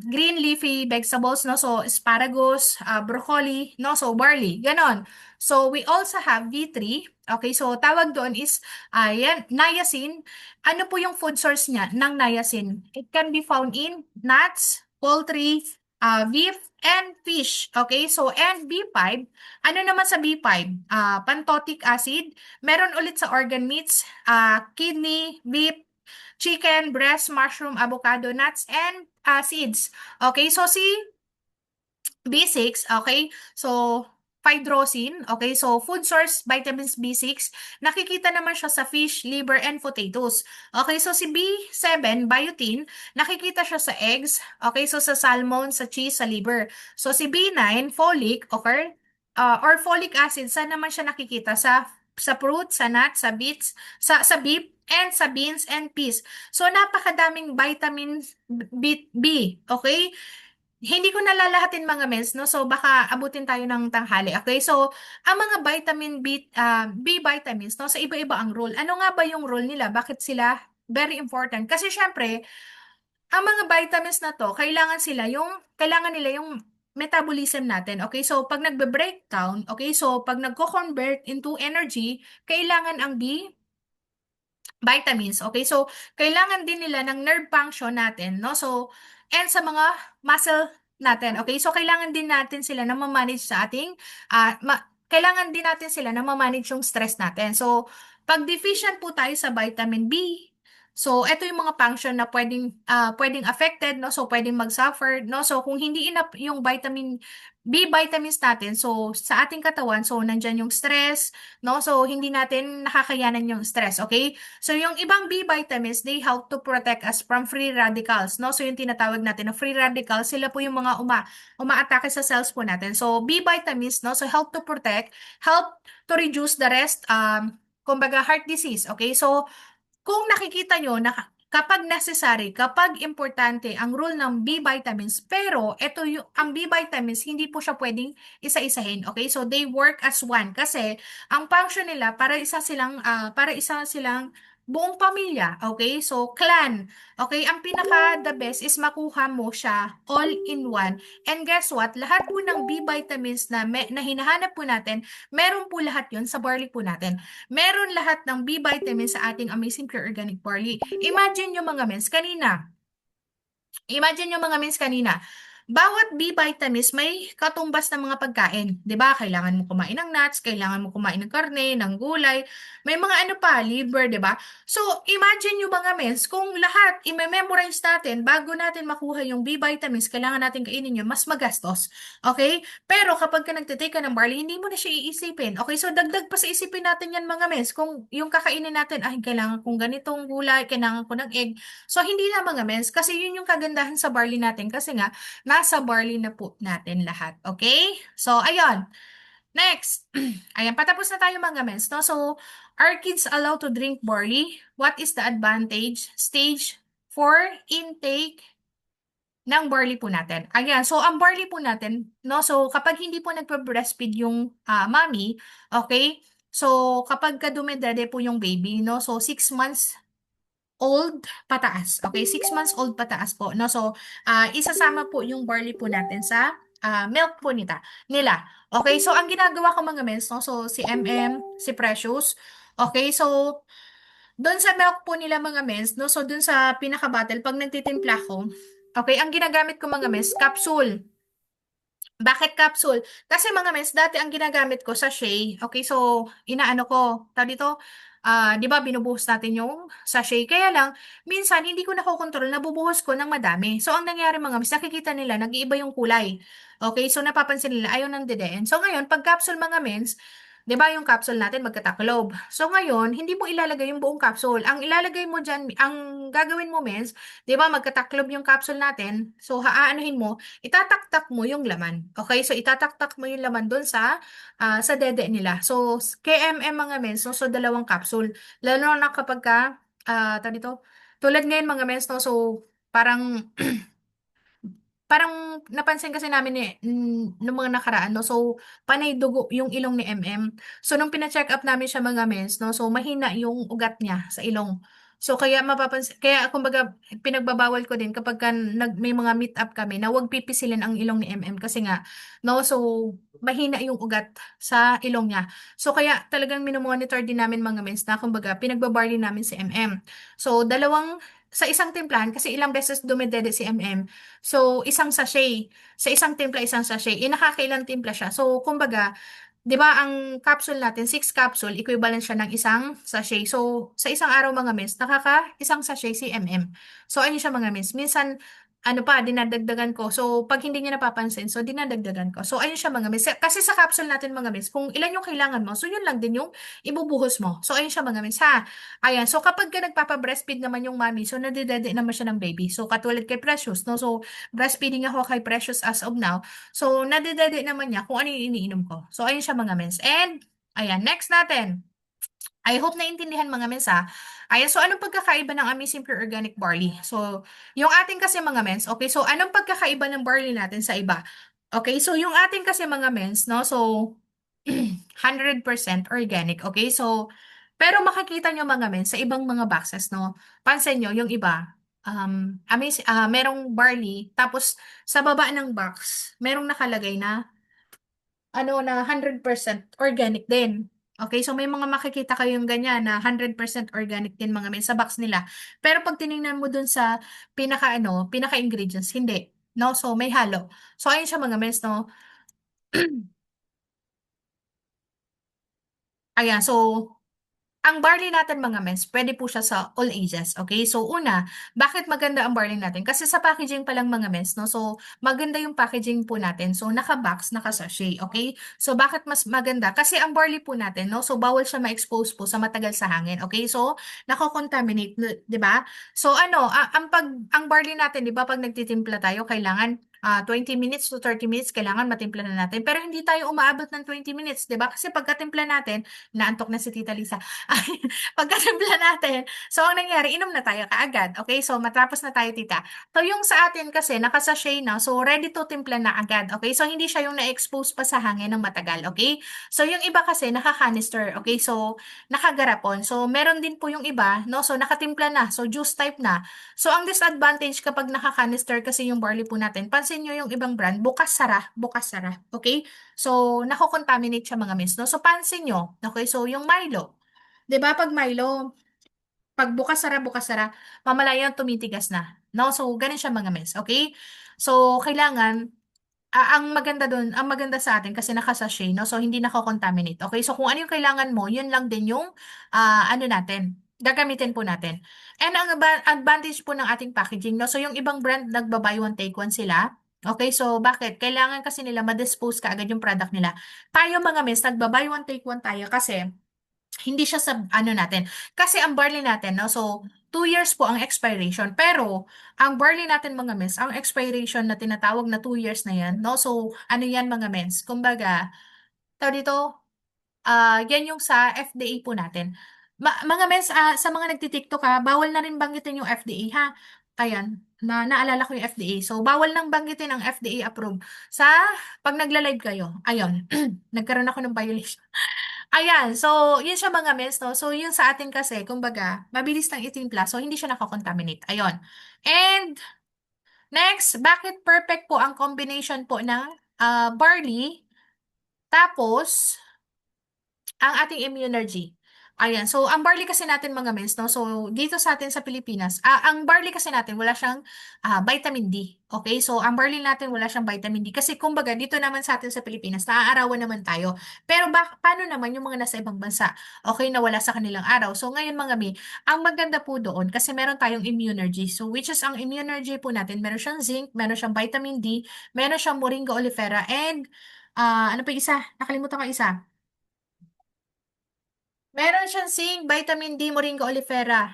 green leafy vegetables, no? So, asparagus, broccoli, no? So, barley, ganon. So, we also have B3. Okay, so tawag doon is yan, niacin. Ano po yung food source niya ng niacin? It can be found in nuts, poultry, beef, and fish. Okay, so and B5, ano naman sa B5? Pantotic acid. Meron ulit sa organ meats, kidney, beef, chicken, breast, mushroom, avocado, nuts, and seeds. Okay, so si B6, okay? So, pyrosin, okay? So, food source vitamins B6, nakikita naman siya sa fish, liver, and potatoes. Okay, so si B7, biotin, nakikita siya sa eggs, okay? So, sa salmon, sa cheese, sa liver. So, si B9, folic, okay? Or folic acid, saan naman siya nakikita? Sa fruit, sa nuts, sa beets, sa beef, and sa beans and peas. So, napakadaming vitamins B, okay? Hindi ko nalalahatin mga mens, no? So, baka abutin tayo ng tanghali. Okay? So, ang mga vitamin B vitamins, no? Sa iba-iba ang role. Ano nga ba yung role nila? Bakit sila very important? Kasi syempre, ang mga vitamins na to, kailangan nila yung metabolism natin. Okay? So, pag nagbe-breakdown, okay? So, pag nagko-convert into energy, kailangan ang vitamins. Okay? So, kailangan din nila ng nerve function natin, no? So, and sa mga muscle natin. Okay? So, kailangan din natin sila na ma-manage sa ating, kailangan din natin sila na ma-manage yung stress natin. So, pag deficient po tayo sa vitamin B, so, ito yung mga function na pwedeng affected, no? So, pwedeng mag-suffer, no? So, kung hindi enough yung vitamin B vitamins natin, so, sa ating katawan, so, nandyan yung stress, no? So, hindi natin nakakayanan yung stress, okay? So, yung ibang B vitamins, they help to protect us from free radicals, no? So, yung tinatawag natin na free radicals, sila po yung mga umaatake sa cells po natin. So, B vitamins, no? So, help to protect, help to reduce the rest, kumbaga, heart disease, okay? So, kung nakikita nyo na kapag necessary, kapag importante ang role ng B vitamins, pero ang B vitamins, hindi po siya pwedeng isa-isahin. Okay? So, they work as one. Kasi, ang function nila, para isa silang buong pamilya. Okay? So, clan. Okay? Ang pinaka-the best is makuha mo siya all in one. And guess what? Lahat po ng B vitamins na hinahanap po natin, meron po lahat yon sa barley po natin. Meron lahat ng B vitamins sa ating Amazing Pure Organic Barley. Imagine nyo mga mens kanina, bawat B vitamins may katumbas ng mga pagkain. 'Di ba? Kailangan mo kumain ng nuts, kailangan mo kumain ng karne, ng gulay, may mga ano pa, liver, 'di ba? So, imagine nyo mga mens, kung lahat i-memorize natin bago natin makuha yung B vitamins, kailangan natin kainin yun, mas magastos. Okay? Pero kapag ka nagtitake ka ng barley, hindi mo na siya iisipin. Okay? So, dagdag pa sa isipin natin yan mga mens. Kung yung kakainin natin, kailangan kong ganitong gulay, kailangan ko ng egg. So, hindi na mga mens. Kasi yun yung kagandahan sa barley natin. Kasi nga, nasa barley na po natin lahat. Okay? So, ayun. Next. Ayan, patapos na tayo mga mens, no? So, are kids allowed to drink barley? What is the advantage? Stage 4 intake ng barley po natin. Ayan, so ang barley po natin, no? So, kapag hindi po nagpa-breastfeed yung mommy, okay? So, kapag kadumedade po yung baby, no? So, 6 months old pataas. Okay, 6 months old pataas po, no? So, isasama po yung barley po natin sa milk po nila. Okay, so ang ginagawa ko mga mens, no? So si si Precious. Okay, so doon sa milk po nila mga mens, no? So doon sa pinaka-bottle, pag nagtitimpla ko, okay, ang ginagamit ko mga mens, capsule. Bakit capsule? Kasi mga mens, dati ang ginagamit ko sachet. Okay, so inaano ko, tawag dito, 'di ba binubuhos natin yung sachet. Kaya lang, minsan hindi ko nakokontrol, nabubuhos ko ng madami. So ang nangyari mga mens, nakikita nila, nag-iiba yung kulay. Okay, so napapansin nila, ayaw nang dedeen. So ngayon, pag capsule mga mens, 'di ba yung capsule natin magkataklob. So ngayon, hindi mo ilalagay yung buong capsule. Ang ilalagay mo diyan, ang gagawin mo mens, 'di ba magkataklob yung capsule natin. So haaanuhin mo, itataktak mo yung laman. Okay? So, itataktak mo yung laman doon sa dede nila. So, KMM mga mens, no? So, dalawang capsule. Lalo na kapag tawag dito, tulad ngayon mga mens, no? So, parang parang napansin kasi namin nung mga nakaraan, no? So, panay dugo yung ilong ni MM. So, nung pina-check up namin siya mga mens, no? So, mahina yung ugat niya sa ilong. So, kaya mapapansin, kaya kumbaga, pinagbabawal ko din kapag may mga meet up kami na huwag pipisilin ang ilong ni MM kasi nga, no? So, mahina yung ugat sa ilong niya. So, kaya talagang minomonitor din namin mga mens na kumbaga, pinagbabarley namin si MM. So, sa isang timplahan, kasi ilang beses dumedede si MM, so, isang sachet. Sa isang timpla, isang sachet. Nakakailang timpla siya. So, kumbaga, 'di ba ang capsule natin, 6 capsule, equivalent siya ng isang sachet. So, sa isang araw mga miss, isang sachet si MM. So, ayun siya mga miss. Minsan, ano pa, dinadagdagan ko. So, pag hindi niya napapansin, so dinadagdagan ko. So, ayun siya mga miss. Kasi sa capsule natin mga miss, kung ilan yung kailangan mo, so yun lang din yung ibubuhos mo. So, ayun siya mga miss, ha? Ayan. So, kapag ka nagpapa-breastfeed naman yung mommy, so nadidede naman siya ng baby. So, katulad kay Precious, no? So, breastfeeding ako kay Precious as of now. So, nadidede naman niya kung ano yung iniinom ko. So, ayun siya mga mens. And, ayan, next natin. I hope naintindihan mga mens ha. Ayan, so anong pagkakaiba ng Amazing Pure Organic Barley? So, yung ating kasi mga mens, okay, so anong pagkakaiba ng barley natin sa iba? Okay, so yung ating kasi mga mens, no, so 100% organic, okay? So, pero makikita nyo mga mens sa ibang mga boxes, no? Pansin nyo, yung iba, merong barley, tapos sa baba ng box, merong nakalagay na na 100% organic din. Okay, so may mga makikita kayong ganyan na 100% organic din mga men sa box nila. Pero pag tiningnan mo dun sa pinaka-ingredients, hindi. No? So may halo. So ayun siya mga mens, no? Ayan, so ang barley natin mga mens, pwede po siya sa all ages. Okay? So una, bakit maganda ang barley natin? Kasi sa packaging pa lang mga mens, no? So maganda yung packaging po natin. So naka-box, naka-sachet. Okay? So bakit mas maganda? Kasi ang barley po natin, no? So bawal siya ma-expose po sa matagal sa hangin. Okay? So nako-contaminate, 'di ba? So ang barley natin, 'di ba, pag nagtitimpla tayo, kailangan 20 minutes to 30 minutes kailangan matimpla na natin. Pero hindi tayo umaabot ng 20 minutes, 'di ba? Kasi pagkatimpla natin, naantok na si Tita Lisa. Ay, pagkatimpla natin, so ang nangyari, inom na tayo kaagad. Okay, so matapos na tayo, tita. So yung sa atin kasi, nakasachet na, so ready to timpla na agad. Okay, so hindi siya yung na-expose pa sa hangin ng matagal. Okay, so yung iba kasi, naka-canister. Okay, so nakagarapon. So meron din po yung iba, no? So nakatimpla na, so juice type na. So ang disadvantage kapag naka-canister kasi yung barley po natin, pansin nyo yung ibang brand, bukas-sara, bukas-sara. Okay, so nako-contaminate siya mga miss, no? So pansin nyo, okay, so yung Milo, 'di ba pag Milo, pag bukas sara, mamalayan tumitigas na. No? So, ganun siya mga miss. Okay? So, kailangan, ang maganda sa atin kasi naka-sachet, no? So, hindi nako-contaminate. Okay? So, kung ano yung kailangan mo, yun lang din yung, natin, gagamitin po natin. And ang advantage po ng ating packaging, no? So, yung ibang brand, nagba-buy one, take one sila. Okay, so bakit? Kailangan kasi nila ma-dispose ka agad yung product nila. Tayo mga miss, nagba-buy one, take one tayo kasi hindi siya sa natin. Kasi ang barley natin, no? So, 2 years po ang expiration. Pero, ang barley natin mga mens, ang expiration na tinatawag na 2 years na yan, no? So, ano yan mga mens? Kumbaga, tawag dito, yan yung sa FDA po natin. Mga mens, sa mga nagtitiktok ha, bawal na rin banggitin yung FDA ha. Ayan, naalala ko yung FDA. So, bawal nang banggitin ang FDA approved sa pag nagla-live kayo. Ayun, nagkaroon ako ng violation. Ayan, so yun siya mga mens, no? So yun sa atin kasi, kumbaga, mabilis lang itimpla, so hindi siya nakakontaminate. Ayun. And next, bakit perfect po ang combination po ng barley, tapos ang ating immunergy. Ayan. So, ang barley kasi natin mga mens, no? So, dito sa atin sa Pilipinas, ang barley kasi natin, wala siyang vitamin D. Okay? So, ang barley natin, wala siyang vitamin D. Kasi, kumbaga, dito naman sa atin sa Pilipinas, naaarawan naman tayo. Pero, paano naman yung mga nasa ibang bansa? Okay, na wala sa kanilang araw. So, ngayon mga mi, ang maganda po doon, kasi meron tayong immunergy. So, which is ang immunergy po natin, meron siyang zinc, meron siyang vitamin D, meron siyang moringa oleifera, and, ano pa yung isa? Nakalimutan ko yung isa. Meron siyang zinc, vitamin D, moringa oleifera,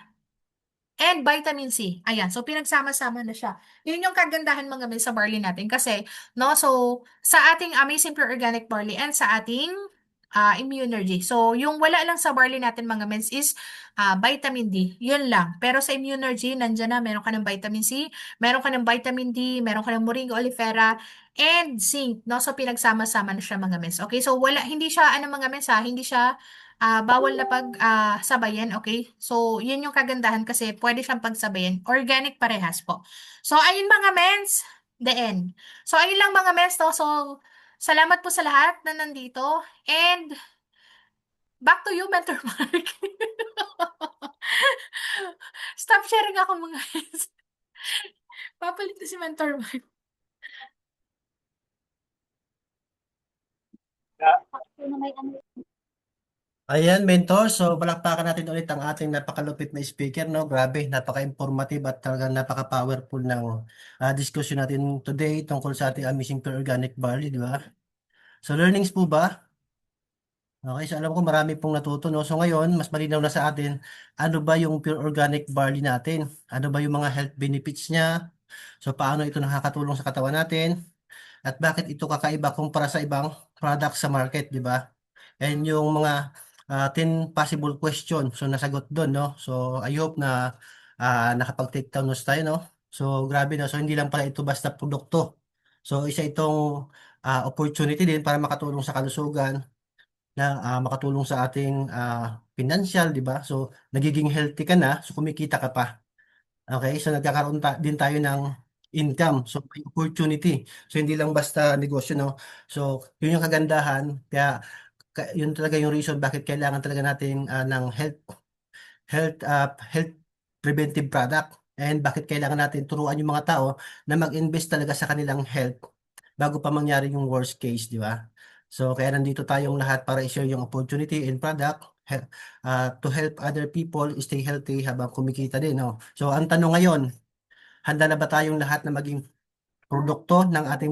and vitamin C. Ayan, so pinagsama-sama na siya. Yun yung kagandahan mga men sa barley natin kasi, no, so sa ating Amazing Pure Organic Barley and sa ating Immunergy. So, yung wala lang sa barley natin mga mens is vitamin D. Yun lang. Pero sa Immunergy, nandyan na, meron ka ng vitamin C, meron ka ng vitamin D, meron ka ng moringa oleifera, and zinc, no? So, pinagsama-sama na siya mga mens. Okay? So, hindi siya, ano mga mens hindi siya bawal na sabayan, okay? So, yun yung kagandahan kasi pwede siyang pagsabayan. Organic parehas po. So, ayun mga mens, the end. So, ayun lang mga mens, no? So, salamat po sa lahat na nandito. And, back to you, Mentor Mark. Stop sharing ako mga mens. Papalit na si Mentor Mark. Ayan, mentor. So, palakpakan natin ulit ang ating napakalupit na speaker, no? Grabe, napaka-informative at talagang napaka-powerful ng discussion natin today tungkol sa ating Amazing Pure Organic Barley, di ba? So, learnings po ba? Okay, so alam ko marami pong natuto, no? So, ngayon, mas malinaw na sa atin, ano ba yung pure organic barley natin? Ano ba yung mga health benefits niya? So, paano ito nakakatulong sa katawan natin? At bakit ito kakaiba kumpara sa ibang product sa market, di ba? And yung mga 10 possible question. So, nasagot doon, no? So, I hope na nakapag-take down notes tayo, no? So, grabe, no? So, hindi lang pala ito basta produkto. So, isa itong opportunity din para makatulong sa kalusugan, na makatulong sa ating financial, di ba? So, nagiging healthy ka na, so kumikita ka pa. Okay? So, nagkakaroon din tayo ng income. So, may opportunity. So, hindi lang basta negosyo, no? So, yun yung kagandahan. Kaya, yun talaga yung reason bakit kailangan talaga natin ng health preventive product. And bakit kailangan natin turuan yung mga tao na mag-invest talaga sa kanilang health bago pa mangyari yung worst case, di ba? So, kaya nandito tayong lahat para i-share yung opportunity and product to help other people stay healthy habang kumikita din, no? So, ang tanong ngayon, handa na ba tayong lahat na maging produkto ng ating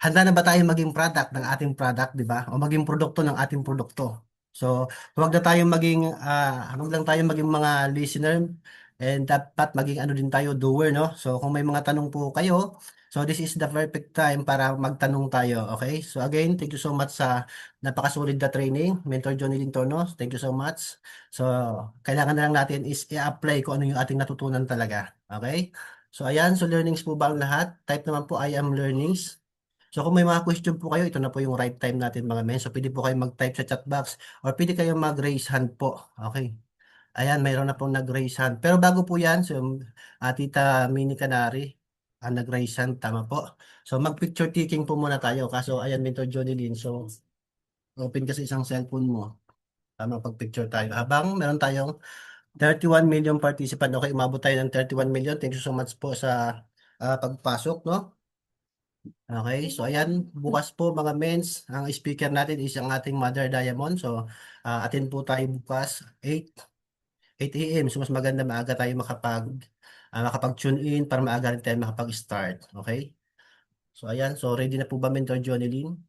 handa na ba tayong maging product ng ating product, di ba? O maging produkto ng ating produkto. So, huwag na tayong huwag lang tayong maging mga listener and dapat maging ano din tayo, doer, no? So, kung may mga tanong po kayo, so this is the perfect time para magtanong tayo, okay? So, again, thank you so much sa napakasolid na training, Mentor Johnny Lintorno. Thank you so much. So, kailangan na lang natin is i-apply kung ano yung ating natutunan talaga, okay? So, ayan, so learnings po ba ang lahat? Type naman po I am learnings. So kung may mga question po kayo, ito na po yung right time natin mga men. So pwede po kayong mag-type sa chat box or pwede kayong mag-raise hand po. Okay. Ayan, mayroon na pong nag-raise hand. Pero bago po yan, so Tita Mini Canary, nag-raise hand, tama po. So mag-picture taking po muna tayo. Kaso ayan, Mentor Johnny Lin. So open kasi isang cellphone mo. Tama, pag-picture tayo. Habang meron tayong 31 million participant. Okay, umabot tayo ng 31 million. Thank you so much po sa pagpasok, no? Okay, so ayan, bukas po mga mens, ang speaker natin is ang ating Mother Diamond. So, attend po tayo bukas 8 a.m. So, mas maganda maaga tayo makapag-tune in para maaga rin tayo makapag-start. Okay? So, ayan. So, ready na po ba, Mentor Jonelyn?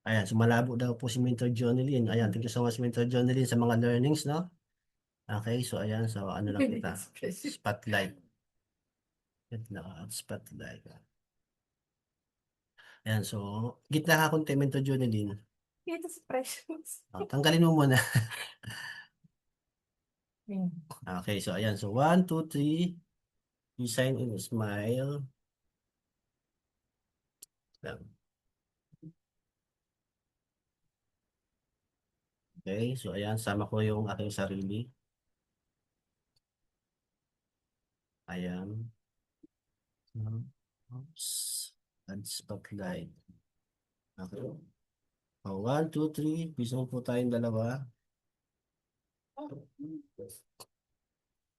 Ayan, so malabo daw po si Mentor Jonelyn. Ayan, thank you so much, Mentor Jonelyn, sa mga learnings, no? Okay, so ayan. So, ano lang kita? Spotlight. Spotlight. Ayan, so, gitna ka konti, Mentor Jonelyn. Ito sa precious. Tanggalin mo muna. Ayan. Okay, so ayan. So, 1, 2, 3. You sign in, smile. Lang. Okay, so ayan. Sama ko yung aking sarili. Ayan. Oops. Add spotlight. Okay. Oh, 1, 2, 3. Bisa po tayong dalawa.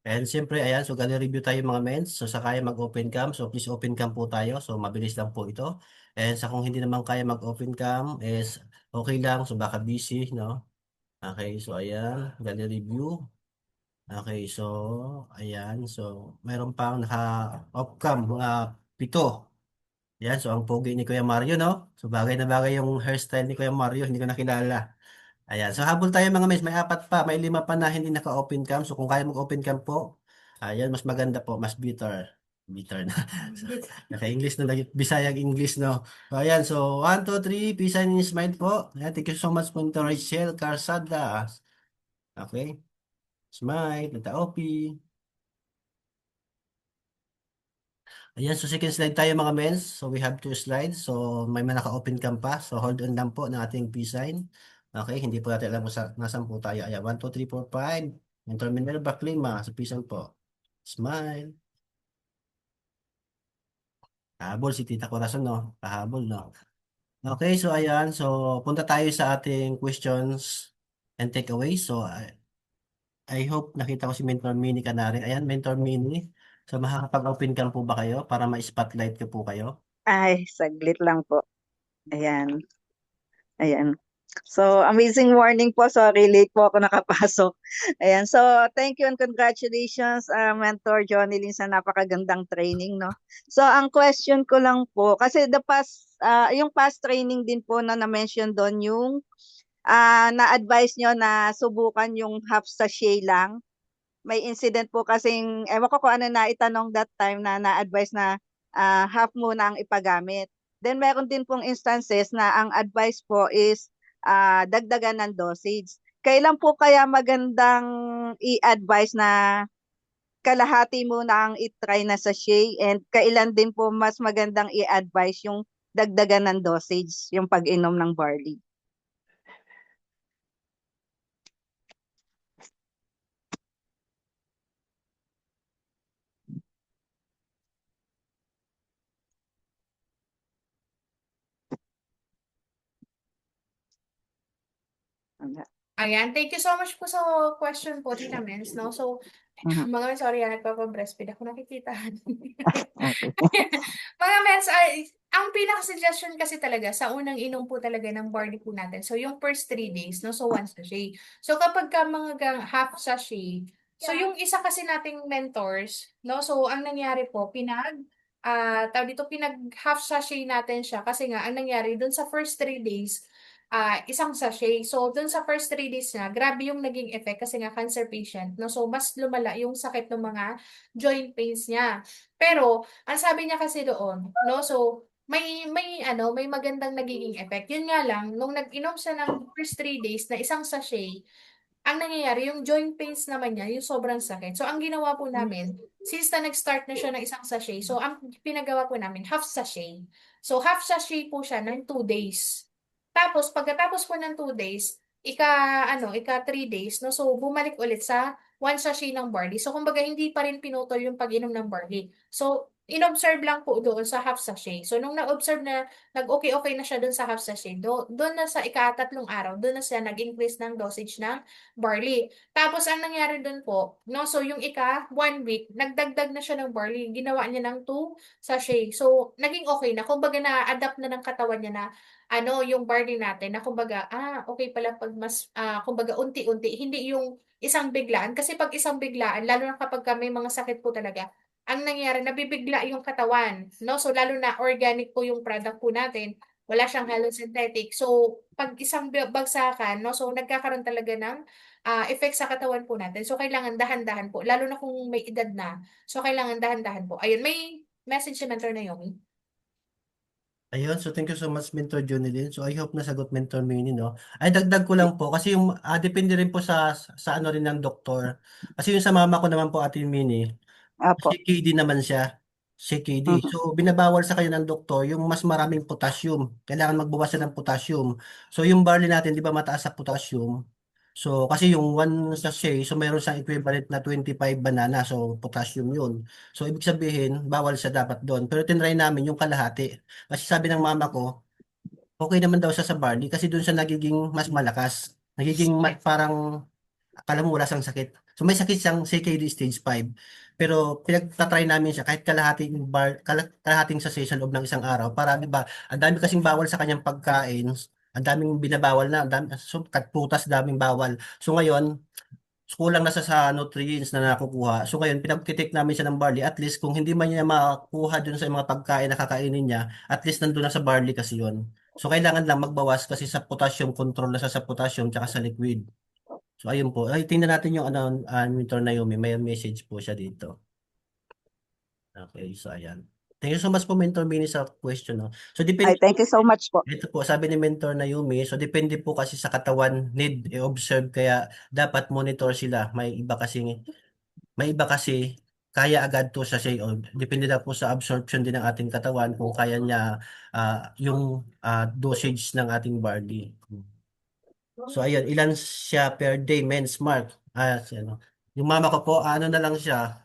And siyempre, ayan, so review tayo mga mens. So sa kaya mag-open cam, so please open cam po tayo. So mabilis lang po ito. And sa kung hindi naman kaya mag-open cam, is okay lang. So baka busy, no? Okay, so ayan, review. Okay, so ayan, so mayroon pang naka-off cam, mga 7. Yan, so ang pogi ni Kuya Mario, no? So bagay na bagay yung hairstyle ni Kuya Mario, hindi ko nakilala. Ayan, so habol tayo mga miss, may 4 pa, may 5 pa na hindi naka-open cam. So kung kaya mag-open cam po, ayan, mas maganda po, mas bitter. Bitter na. So, naka-English na lagi, Bisayang English, no? So ayan, so 1, 2, 3, peace and smile po. Ayan, thank you so much po to Rachel Carsada. Okay, smile, Tata Opi. Ayan, so second slide tayo mga mens. So we have 2 slides. So may mga naka-open cam pa. So hold on lang po ng ating peace sign. Okay, hindi po natin alam kung nasan po tayo. Ayan, 1, 2, 3, 4, 5. Yung terminal back 5. So peace sign po. Smile. Habol si Tita Corazon, no? Pahabol, no? Okay, so ayan. So punta tayo sa ating questions and takeaways. So I hope nakita ko si Mentor Mini ka na rin. Ayan, Mentor Mini. So makakapag-open cam po ba kayo para ma-spotlight ko po kayo? Ay, saglit lang po. Ayan. Ayan. So, amazing morning po. Sorry, late po ako nakapasok. Ayan. So, thank you and congratulations, Mentor Johnny Lin, sa napakagandang training, no? So, ang question ko lang po, kasi yung past training din po na-mention doon yung na-advise nyo na subukan yung half sachet lang. May incident po kasing, ewan ko kung ano na itanong that time na na-advise na half muna ang ipagamit. Then meron din pong instances na ang advice po is dagdagan ng dosage. Kailan po kaya magandang i-advise na kalahati muna ang i-try na sachet, and kailan din po mas magandang i-advise yung dagdagan ng dosage, yung pag-inom ng barley? Ayan, thank you so much po sa question po, Tita Mens, no? So, Mhm. mga sorry, nagpapa-breastfeed ako, nakikita. Okay. Mga Mens, ang pinaka-suggestion kasi talaga sa unang inom po talaga ng barley po natin. So, yung first 3 days, no? So, one sachet. So, kapag ka mga half sachet, so yung isa kasi nating mentors, no? So, ang nangyari po, tawag dito, pinag half sachet natin siya kasi nga, ang nangyari dun sa first 3 days, isang sachet. So, dun sa first 3 days niya, grabe yung naging effect kasi nga cancer patient, no? So, mas lumala yung sakit ng mga joint pains niya. Pero, ang sabi niya kasi doon, no? So, may magandang nagiging effect. Yun nga lang, nung nag-inom siya ng first 3 days na isang sachet, ang nangyayari, yung joint pains naman niya, yung sobrang sakit. So, ang ginawa po namin, since na nag-start na siya ng isang sachet, so, ang pinagawa po namin, half sachet. So, half sachet po siya ng 2 days. Tapos, pagkatapos po ng 2 days, ika 3 days, no? So, bumalik ulit sa one sachet ng barley. So, kumbaga, hindi pa rin pinutol yung pag-inom ng barley. So, in-observe lang po doon sa half sachet. So, nung na-observe na nag-okay-okay na siya doon sa half sachet, doon na sa ika-3 araw, doon na siya nag-increase ng dosage ng barley. Tapos, ang nangyari doon po, no, so yung ika 1 week, nagdagdag na siya ng barley. Ginawa niya ng 2 sachet. So, naging okay na. Kumbaga, na-adapt na ng katawan niya na yung barley natin, na kumbaga, okay pala pag mas, kumbaga, unti-unti, hindi yung isang biglaan. Kasi pag isang biglaan, lalo na kapag may mga sakit po talaga, ang nangyari, nabibigla yung katawan, no? So, lalo na organic po yung product po natin, wala siyang halosynthetic. So, pag isang bagsakan, no? So, nagkakaroon talaga ng effect sa katawan po natin. So, kailangan dahan-dahan po, lalo na kung may edad na. So, kailangan dahan-dahan po. Ayun, may message si Mentor Naomi. Ayun, so thank you so much, Mentor Junilin. So I hope nasagot Mentor Mini, no? Ay, dagdag ko lang po, kasi yung, depende rin po sa ano rin ng doktor. Kasi yung sa mama ko naman po, Ate Mini, Apo. CKD naman siya. CKD. Mhm. So, binabawal sa kanya ng doktor yung mas maraming potassium. Kailangan magbawas siya ng potassium. So, yung barley natin, di ba mataas sa potassium? So, kasi yung one sachet, so mayroon siyang equivalent na 25 banana. So, potassium yun. So, ibig sabihin, bawal siya dapat doon. Pero tinry namin yung kalahati. Kasi sabi ng mama ko, okay naman daw siya sa barley kasi doon siya nagiging mas malakas. Nagiging parang akala mo wala siyang sakit. So may sakit siyang CKD stage 5. Pero pinagtatry namin siya kahit kalahating sachet sa loob ng isang araw para 'di ba, ang dami kasing bawal sa kanyang pagkain. Ang daming binabawal na, ang dami, so prutas daming bawal. So ngayon, kulang na sa nutrients na nakukuha. So ngayon, pinagtitik namin siya ng barley. At least kung hindi man niya makuha dun sa mga pagkain na kakainin niya, at least nandun na sa barley kasi yun. So kailangan lang magbawas kasi sa potassium, control na siya sa potassium tsaka sa liquid. So ayun po. Ay, tingnan natin yung ano, Mentor Naomi. May message po siya dito. Okay, so ayan. Thank you so much po, Mentor Mini, sa question. No? So Ay, depende thank you so much po. ito po, sabi ni Mentor Naomi, so depende po kasi sa katawan, need i-observe, kaya dapat monitor sila. May iba kasi kaya agad to sa say, depende na po sa absorption din ng ating katawan kung kaya niya yung dosage ng ating barley. So ayun, ilan siya per day, men's mark. Ano. Yung mama ko po, ano na lang siya,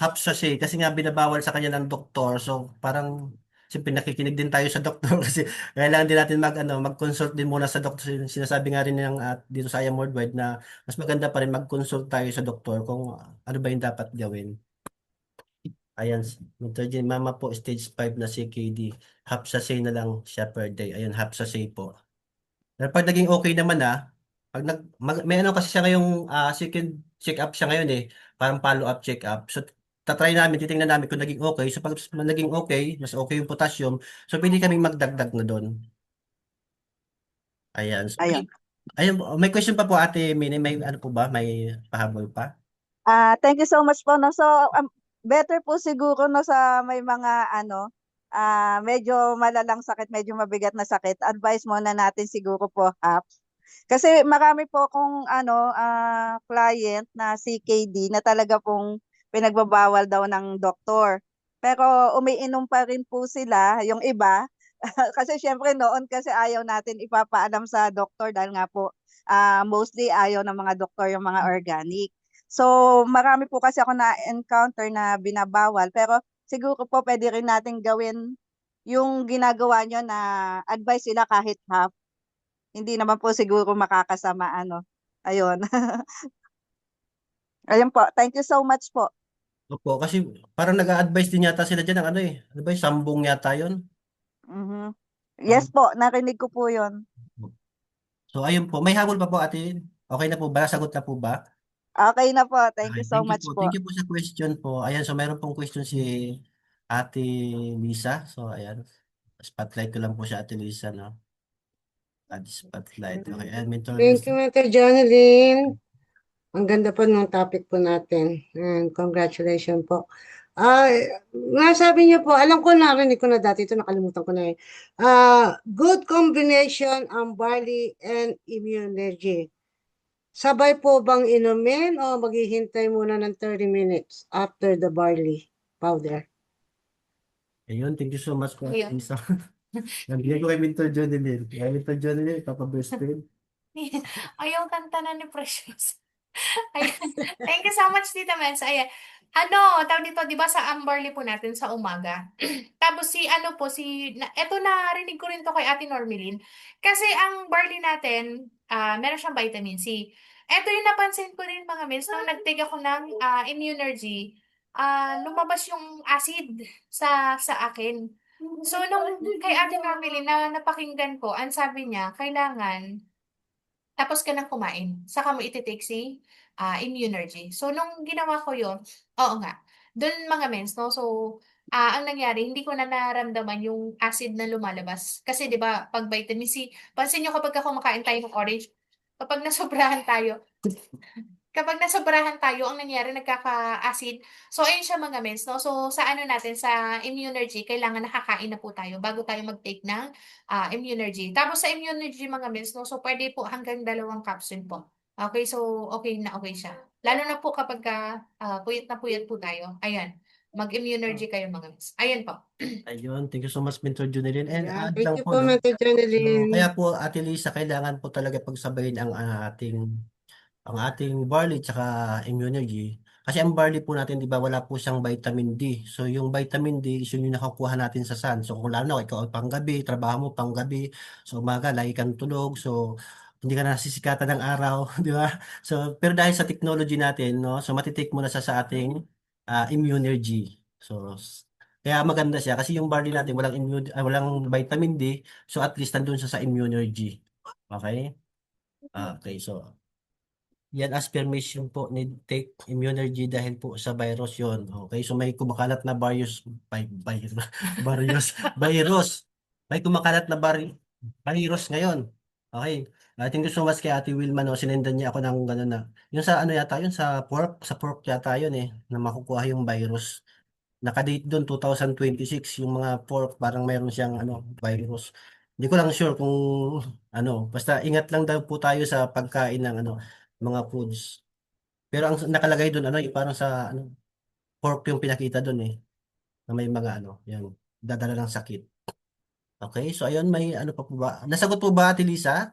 half sachet kasi nga binabawal sa kanya ng doktor. So parang siyempre nakikinig din tayo sa doktor kasi kailangan din natin mag-consult din muna sa doktor. Sinasabi nga rin ng dito sa IAM Worldwide na mas maganda pa rin mag-consult tayo sa doktor kung ano ba yung dapat gawin. Ayan, nitrogen mama po stage 5 na CKD. Half sachet na lang siya per day. Ayun, half sachet po. Pero pag naging okay naman pag may ano kasi siya ngayong second check-up siya ngayon parang follow-up check-up. So, tatry namin, titingnan namin kung naging okay. So, pag naging okay, mas okay yung potassium, so pwede kaming magdagdag na doon. Ayan. So, Ayun. ayun, may question pa po Ate Mini, may ano po ba? May pahabol pa? Thank you so much po. No? So, better po siguro no sa may mga ano, medyo malalang sakit, medyo mabigat na sakit. Advice muna natin siguro po half. Kasi marami po akong ano, client na CKD na talaga pong pinagbabawal daw ng doktor. Pero umiinom pa rin po sila, yung iba. Kasi syempre noon kasi ayaw natin ipapaalam sa doktor dahil nga po mostly ayaw ng mga doktor yung mga organic. So marami po kasi ako na-encounter na binabawal pero siguro po pwede rin natin gawin yung ginagawa nyo na advice sila kahit half. Hindi naman po siguro makakasama ano. Ayun. Ayun po. Thank you so much po. Opo, kasi parang nag-a-advise din yata sila dyan ng ano ano ba yun? Sambong yata yun? Mhm. Yes Um, po, narinig ko po 'yon. so, ayun po. May habol pa po Ate. Okay na po ba? Sagot na po ba? Okay na po. Thank Okay, you so much po. thank you po sa question po. Ayan, so meron pong question si Ate Lisa. So, ayan. Spotlight ko lang po si Ate Lisa, no? Add spotlight. Okay, and mentor Thank Lisa. you, Mr. Jonalyn. Ang ganda po ng topic po natin. And congratulations po. Ah, nasabi niyo po, alam ko narinig ko na dati ito, nakalimutan ko na eh. Good combination ang barley and immunology. Sabay po bang inumin o maghihintay muna ng 30 minutes after the barley powder? Ayun, thank you so much po, Ate Ayun. Lisa. Nabigay ko kay Mentor Jonelyn. Kay Mentor Jonelyn, papa-best friend. Ayaw kanta na ni Precious. Ayan. Thank you so much, Tita Mens. Ayan. Ano, tawag dito, di ba sa Amberly po natin sa umaga? Tapos eto narinig ko rin to kay Ate Normilin. Kasi ang barley natin, meron siyang vitamin C. Eto yung napansin ko rin mga Mens, nung nag-take ako ng Immunergy, lumabas yung acid sa akin. So, nung kay Ate Normilin na napakinggan ko, ang sabi niya, kailangan tapos ka ng kumain, saka mo ite-take si Immunergy. So, nung ginawa ko yun, oo nga, dun mga mens, no? So, ang nangyari, hindi ko na naramdaman yung acid na lumalabas. Kasi, di ba, pag vitamin C, pansin nyo kapag kumakain tayo ng orange, kapag nasobrahan tayo, ang nangyari, nagkaka-acid. So, ayun siya mga mens, no? So, sa ano natin, sa Immunergy, kailangan nakakain na po tayo bago tayo mag-take ng Immunergy. Tapos sa Immunergy mga mens, no? So, pwede po hanggang 2 capsule po. Okay, so okay na okay siya. Lalo na po kapag puyat na puyat po tayo. Ayan. Mag-immunergy kayo mga miss. Ayan po. Ayun, thank you so much, Mentor Junilin. And Ayan, add thank lang you po, po, no? Mentor So, Janeline. kaya po, Ate Lisa, kailangan po talaga pagsabayin ang ating barley tsaka immunology. Kasi ang barley po natin, di ba, wala po siyang vitamin D. So, yung vitamin D is yun yung nakukuha natin sa sun. So, kung lalo na ikaw panggabi, trabaho mo panggabi, so umaga, lagi kang tulog, so hindi ka na nasisikatan ng araw, di ba? So, pero dahil sa technology natin, no, so matitake mo na sa ating immunergy. So, kaya maganda siya kasi yung barley natin walang vitamin D, so at least nandun siya sa immunergy. Okay? Okay, so yan as permission po ni take immunergy dahil po sa virus yon. Okay, so may kumakalat na virus. May kumakalat na virus ngayon. Okay. I think so much kay Ate Wilma, no, sinendan niya ako ng gano'n na. Yung sa ano yata yun, sa pork yata yun eh, na makukuha yung virus. Nakadate doon 2026 yung mga pork, parang mayroon siyang ano, virus. Hindi ko lang sure kung ano, basta ingat lang daw po tayo sa pagkain ng ano, mga foods. Pero ang nakalagay doon ano, yung parang sa ano, pork yung pinakita doon eh, na may mga ano, yan, dadala ng sakit. Okay, so ayun, may ano pa po ba? Nasagot po ba, Ate Lisa?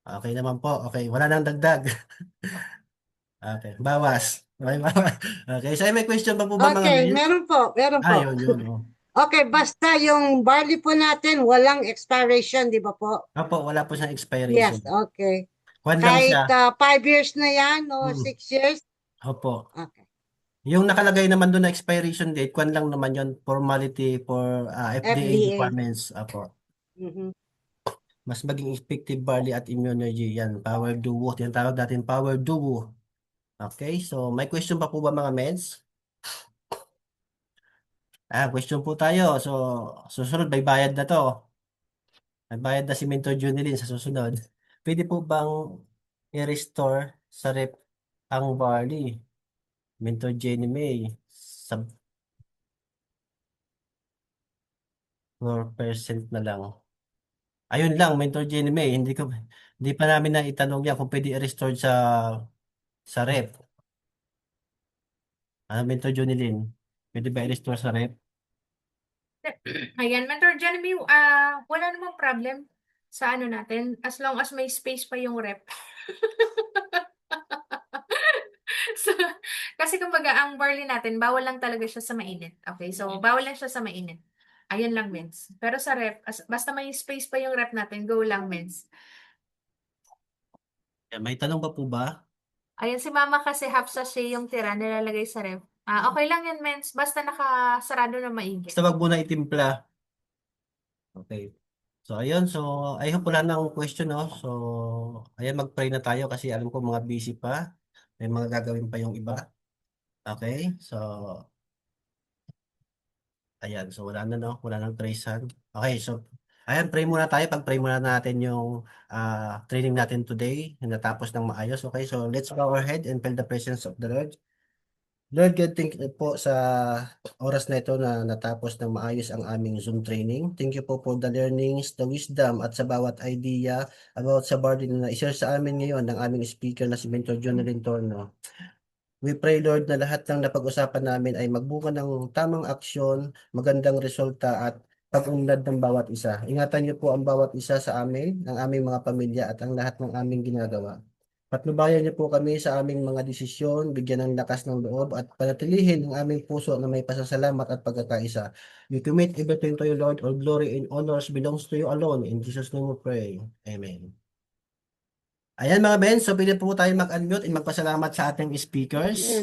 Okay naman po. Okay, wala nang dagdag. Okay, bawas. Okay, bawas. Okay, so may question pa po ba mga Okay, mates? meron po, meron Ah, po. yun. Oh. Okay, basta yung barley po natin, walang expiration, di ba po? Opo, wala po siyang Yes, expiration. okay. Kwan lang Kahit siya. 5 years na yan o Mm. 6 years? Opo. Okay. Yung nakalagay naman doon na expiration date, kwan lang naman yun, formality for FDA FDA. requirements. Opo. Mhm. Mas maging effective barley at immunology. Yan, power duo. Tinatawag natin power duo. Okay, so may question pa po ba mga meds? Question po tayo. So, susunod, may bayad na to. May bayad na si Mentor Junilin sa susunod. Pwede po bang i-restore sa rep ang barley? Mentor Jenny May. Sa 4% na lang. Ayun lang, Mentor Jenny May. Hindi pa namin na itanong yan kung pwede i-restore sa rep. Mentor Junilin. Pwede ba i-restore sa rep? Ayan, Mentor Genevieve, wala namang problem sa ano natin as long as may space pa yung rep. So, kasi kumbaga ang barley natin, bawal lang talaga siya sa mainit. Okay, so bawal lang siya sa mainit. Ayan lang, mens. Pero sa rep, basta may space pa yung rep natin, go lang, mens. May tanong pa po ba? Ayan, si mama kasi half sachet yung tira nilalagay sa rep. Okay lang yan, mens. Basta nakasarado na maigi. Basta wag muna itimpla. Okay. So, ayun. So, I hope wala nang question, no? So, ayan, mag-pray na tayo kasi alam ko mga busy pa. May mga gagawin pa yung iba. Okay. So, ayan. So, wala na, no? Wala nang trace hand. Okay. So, ayan, pray muna tayo. Pag-pray muna natin yung training natin today. Natapos ng maayos. Okay. So, let's bow our head and feel the presence of the Lord. Lord God, thank you po sa oras na ito na natapos ng maayos ang aming Zoom training. Thank you po for the learnings, the wisdom at sa bawat idea about sa burden na i-share sa amin ngayon ng aming speaker na si Mentor John Lintorno. We pray, Lord, na lahat ng napag-usapan namin ay magbunga ng tamang aksyon, magandang resulta at pag-unlad ng bawat isa. Ingatan niyo po ang bawat isa sa amin, ang aming mga pamilya at ang lahat ng aming ginagawa. Patnubayan niyo po kami sa aming mga desisyon, bigyan ng lakas ng loob at panatilihin ang aming puso na may pasasalamat at pagkakaisa. We commit everything to you, Lord. All glory and honors belongs to you alone. In Jesus' name we pray. Amen. Ayan mga Ben, so pwede po tayo mag-unmute and magpasalamat sa ating speakers.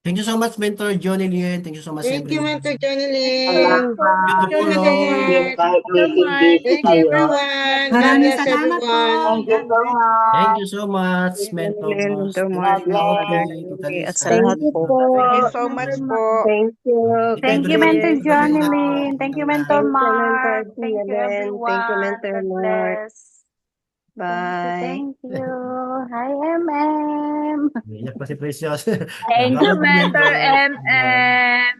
Thank you so much, Mentor Johnny Lien. Thank you so much, Thank you, everyone. Mentor Janeline. Beautiful, Thank you, Lord. Lord. kahit busy Thank you, kayo. everyone. God Maraming bless salamat po. everyone. Thank you so much. Thank you so much, Janeline, mentors. Mentor Thank God you, Martin, Audrey, bless. Tita Audrey, at Lisa. sa Thank lahat you po. po. Thank you so Mentor much po. Mark. Thank you. Tita Thank you, Evelyn, Mentor Tita Lisa. Jonelyn. Thank you, Mentor Thank you, Mentor Mark. Thank you, Ellen. Thank you, everyone. Mentor God Mark. bless. Bye. Thank you. Hi, MM. Iyak pa si Precious. Thank you, Bye-bye, Mentor mentors. MM.